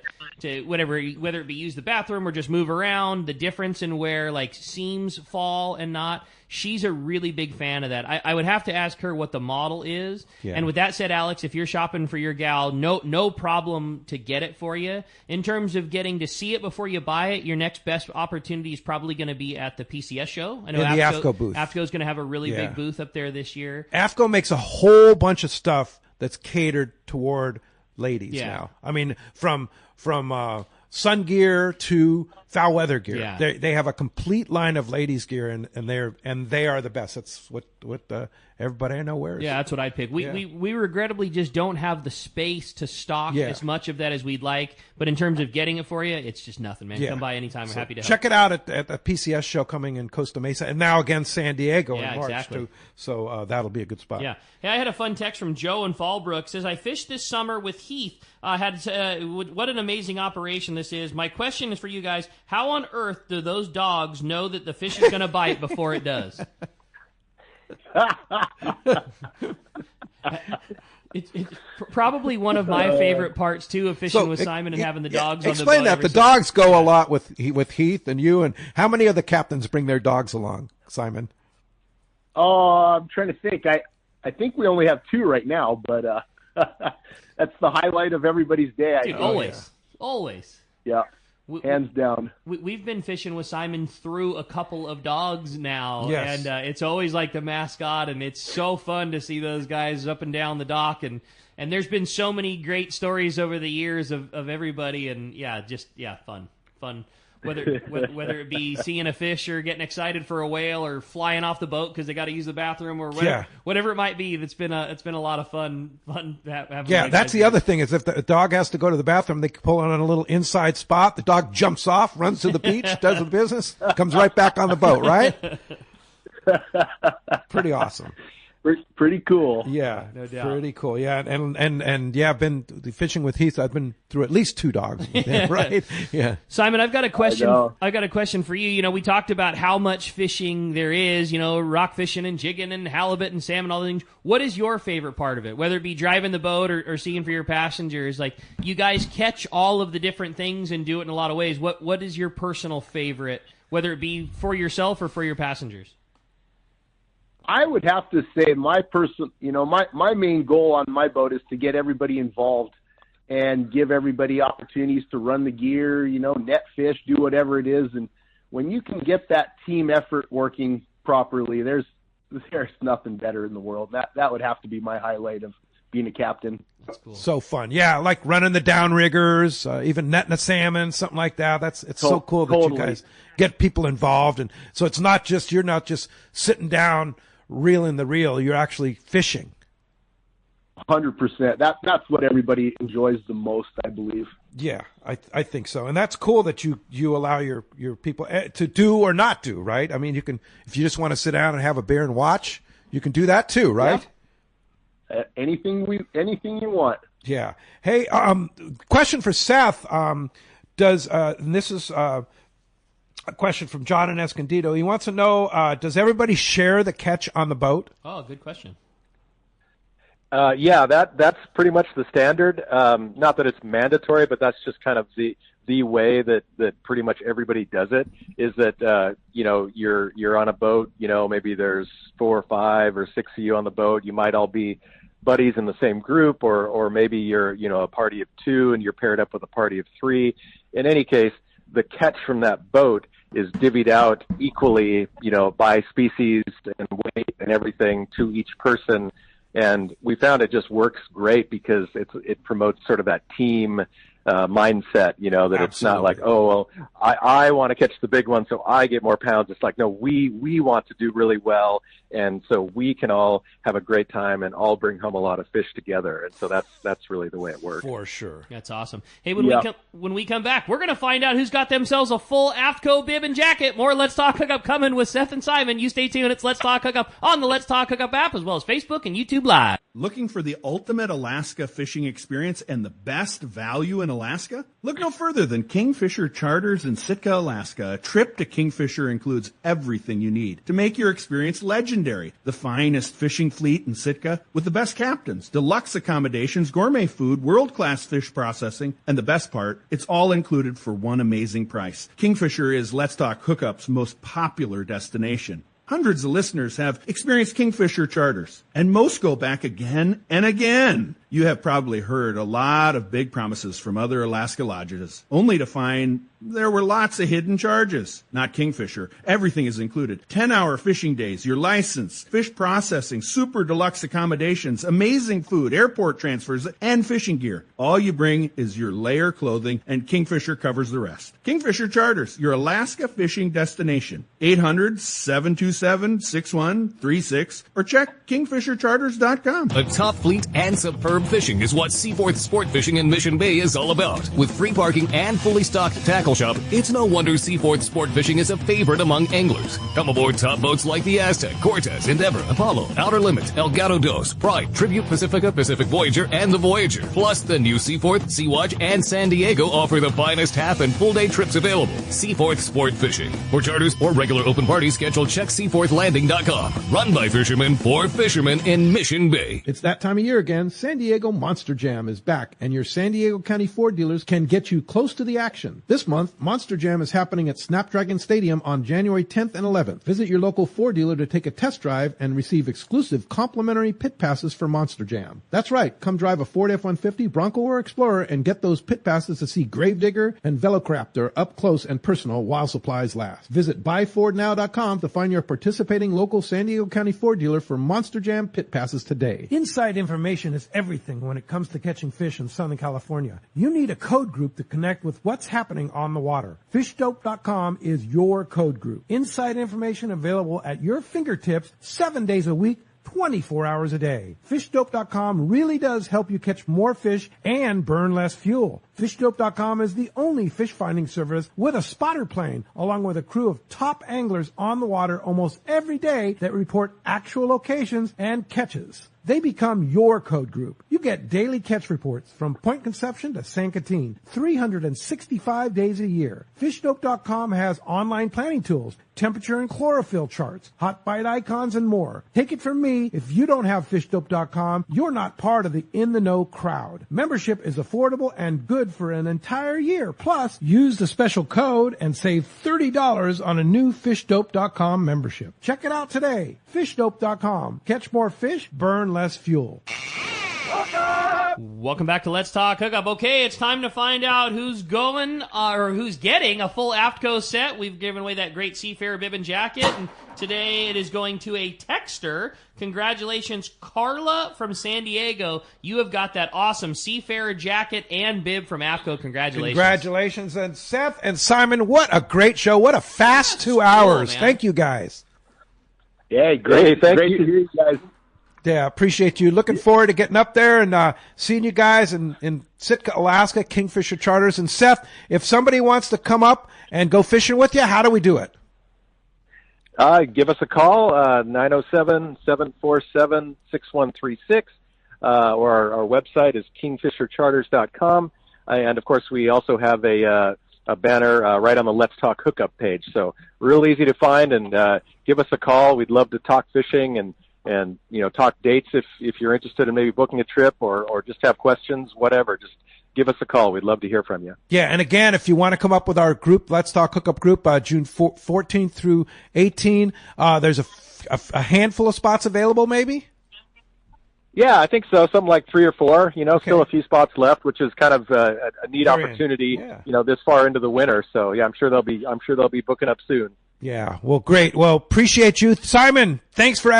whether it be use the bathroom or just move around, the difference in where like seams fall and not. She's a really big fan of that. I would have to ask her what the model is. Yeah. And with that said, Alex, if you're shopping for your gal, no problem to get it for you. In terms of getting to see it before you buy it, your next best opportunity is probably going to be at the PCS show. I know the AFCO booth. AFCO is going to have a really big booth up there this year. AFCO makes a whole bunch of stuff that's catered toward ladies now. I mean, from sun gear to foul weather gear. Yeah. They have a complete line of ladies gear, and they are the best. That's what everybody I know wears. Yeah, that's what I'd pick. We regrettably just don't have the space to stock as much of that as we'd like. But in terms of getting it for you, it's just nothing, man. Come by anytime. We're happy to help. Check it out at the PCS show coming in Costa Mesa, and now again San Diego in March too. So that'll be a good spot. Yeah. Hey, I had a fun text from Joe in Fallbrook. Says, I fished this summer with Heath. What an amazing operation this is. My question is for you guys. How on earth do those dogs know that the fish is going to bite before it does? It's probably one of my favorite parts, too, of fishing with Simon and having the dogs on the boat. Explain that. The dogs go a lot with Heath and you. And how many of the captains bring their dogs along, Simon? Oh, I'm trying to think. I think we only have 2 right now, but that's the highlight of everybody's day. Dude, always. Yeah. Hands down. We've been fishing with Simon through a couple of dogs now, and it's always like the mascot, and it's so fun to see those guys up and down the dock, and there's been so many great stories over the years of everybody, and fun. Whether it be seeing a fish or getting excited for a whale or flying off the boat because they got to use the bathroom or whatever it might be, it's been a lot of fun. That's the other thing is if the dog has to go to the bathroom, they pull on a little inside spot. The dog jumps off, runs to the beach, does the business, comes right back on the boat. Right? Pretty awesome. Pretty cool. Yeah, no doubt. Pretty cool. Yeah, and I've been fishing with Heath. I've been through at least 2 dogs with him, right? Yeah. Simon, I've got a question. I've got a question for you. You know, we talked about how much fishing there is. You know, rock fishing and jigging and halibut and salmon, all the things. What is your favorite part of it? Whether it be driving the boat or seeing for your passengers, like you guys catch all of the different things and do it in a lot of ways. What is your personal favorite? Whether it be for yourself or for your passengers. I would have to say my main goal on my boat is to get everybody involved and give everybody opportunities to run the gear, net fish, do whatever it is. And when you can get that team effort working properly, there's nothing better in the world. That would have to be my highlight of being a captain. That's cool. So fun. Yeah, like running the downriggers, even netting a salmon, something like that. It's so cool that you guys get people involved. And so you're not just sitting down reeling the reel, you're actually fishing. 100%. That's what everybody enjoys the most, I believe. Yeah, I think so. And that's cool that you allow your people to do or not do, right? I mean, you can, if you just want to sit down and have a beer and watch, you can do that too, right? Yeah. Anything you want. Yeah. Hey, question for Seth. And this is a question from John in Escondido. He wants to know, does everybody share the catch on the boat? Oh, good question. That's pretty much the standard. Not that it's mandatory, but that's just kind of the way that pretty much everybody does it, is that, you're on a boat, maybe there's 4 or 5 or 6 of you on the boat. You might all be buddies in the same group, or maybe you're, a party of 2 and you're paired up with a party of 3. In any case, the catch from that boat is divvied out equally, by species and weight and everything to each person. And we found it just works great because it promotes sort of that team mindset, that Absolutely. It's not like, oh, well, I want to catch the big one, so I get more pounds. It's like, no, we want to do really well, and so we can all have a great time and all bring home a lot of fish together. And so that's really the way it works. For sure. That's awesome. Hey, when we come back, we're going to find out who's got themselves a full AFCO bib and jacket. More Let's Talk Hookup coming with Seth and Simon. You stay tuned. It's Let's Talk Hookup on the Let's Talk Hookup app, as well as Facebook and YouTube Live. Looking for the ultimate Alaska fishing experience and the best value in Alaska? Look no further than Kingfisher Charters in Sitka, Alaska. A trip to Kingfisher includes everything you need to make your experience legendary. The finest fishing fleet in Sitka with the best captains, deluxe accommodations, gourmet food, world-class fish processing, and the best part, it's all included for one amazing price. Kingfisher is Let's Talk Hookup's most popular destination. Hundreds of listeners have experienced Kingfisher Charters, and most go back again and again. You have probably heard a lot of big promises from other Alaska lodges, only to find there were lots of hidden charges. Not Kingfisher. Everything is included. 10-hour fishing days, your license, fish processing, super deluxe accommodations, amazing food, airport transfers, and fishing gear. All you bring is your layer clothing, and Kingfisher covers the rest. Kingfisher Charters, your Alaska fishing destination. 800-727-6136 or check kingfishercharters.com. A top fleet and superb fishing is what Seaforth Sport Fishing in Mission Bay is all about. With free parking and fully stocked tackle shop, it's no wonder Seaforth Sport Fishing is a favorite among anglers. Come aboard top boats like the Aztec, Cortez, Endeavor, Apollo, Outer Limit, El Gato Dos, Pride, Tribute Pacifica, Pacific Voyager, and the Voyager. Plus, the new Seaforth, Sea-Watch, and San Diego offer the finest half and full day trips available. Seaforth Sport Fishing. For charters or regular open party schedule, check seaforthlanding.com. Run by fishermen for fishermen in Mission Bay. It's that time of year again. San Diego Monster Jam is back, and your San Diego County Ford dealers can get you close to the action. This month, Monster Jam is happening at Snapdragon Stadium on January 10th and 11th. Visit your local Ford dealer to take a test drive and receive exclusive complimentary pit passes for Monster Jam. That's right. Come drive a Ford F-150, Bronco, or Explorer and get those pit passes to see Gravedigger and Velociraptor up close and personal while supplies last. Visit buyfordnow.com to find your participating local San Diego County Ford dealer for Monster Jam pit passes today. Inside information is everything when it comes to catching fish in Southern California. You need a code group to connect with what's happening on the water. FishDope.com is your code group. Inside information available at your fingertips 7 days a week, 24 hours a day. FishDope.com really does help you catch more fish and burn less fuel. FishDope.com is the only fish finding service with a spotter plane, along with a crew of top anglers on the water almost every day that report actual locations and catches. They become your code group. You get daily catch reports from Point Conception to San Catine, 365 days a year. FishDope.com has online planning tools, temperature and chlorophyll charts, hot bite icons, and more. Take it from me, if you don't have FishDope.com, you're not part of the in-the-know crowd. Membership is affordable and good for an entire year. Plus, use the special code and save $30 on a new FishDope.com membership. Check it out today. FishDope.com. Catch more fish, burn less fuel. Welcome back to Let's Talk Hookup. Okay, it's time to find out who's going or who's getting a full AFTCO set. We've given away that great Seafarer bib and jacket, and today it is going to a texter. Congratulations, Carla from San Diego. You have got that awesome Seafarer jacket and bib from AFTCO. Congratulations. Congratulations. And Seth and Simon, what a great show. What a fast 2 hours. Cool, thank you, guys. Yeah, great. Thank great you. to hear you guys. Yeah, appreciate you. Looking forward to getting up there and seeing you guys in Sitka, Alaska, Kingfisher Charters. And Seth, if somebody wants to come up and go fishing with you, how do we do it? Give us a call, 907-747-6136, or our website is kingfishercharters.com. And, of course, we also have a banner right on the Let's Talk Hookup page. So real easy to find, and give us a call. We'd love to talk fishing and talk dates if you're interested in maybe booking a trip or just have questions, whatever. Just give us a call. We'd love to hear from you. Yeah, and again, if you want to come up with our group, Let's Talk Hookup group, June 14th through 18, there's a handful of spots available, maybe? Yeah, I think so. Something like 3 or 4. Okay. Still a few spots left, which is kind of a neat opportunity. Yeah. This far into the winter. So yeah, I'm sure they'll be booking up soon. Yeah, well, great. Well, appreciate you, Simon. Thanks for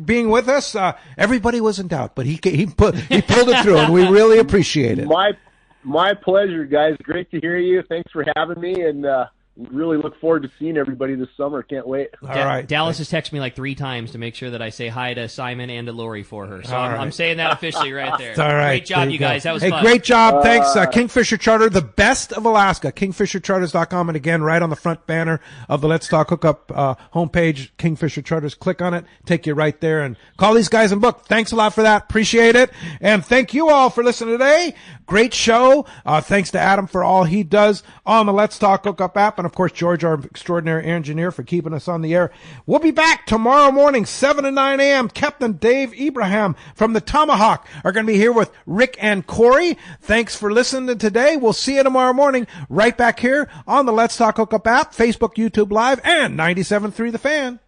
being with us. Everybody was in doubt, but he pulled it through, and we really appreciate it. My pleasure, guys. Great to hear you. Thanks for having me, and really look forward to seeing everybody this summer. Can't wait. All right. Dallas has texted me like 3 times to make sure that I say hi to Simon and to Lori for her. So I'm saying that officially right there. All right. Great job, you guys. That was fun. Great job. Thanks, Kingfisher Charter, the best of Alaska. KingfisherCharters.com. And again, right on the front banner of the Let's Talk Hookup homepage, Kingfisher Charters. Click on it. Take you right there and call these guys and book. Thanks a lot for that. Appreciate it. And thank you all for listening today. Great show. Thanks to Adam for all he does on the Let's Talk Hookup app. And of course, George, our extraordinary engineer, for keeping us on the air. We'll be back tomorrow morning, 7 to 9 a.m. Captain Dave Ibrahim from the Tomahawk are going to be here with Rick and Corey. Thanks for listening today. We'll see you tomorrow morning right back here on the Let's Talk Hookup app, Facebook, YouTube Live, and 97.3 The Fan.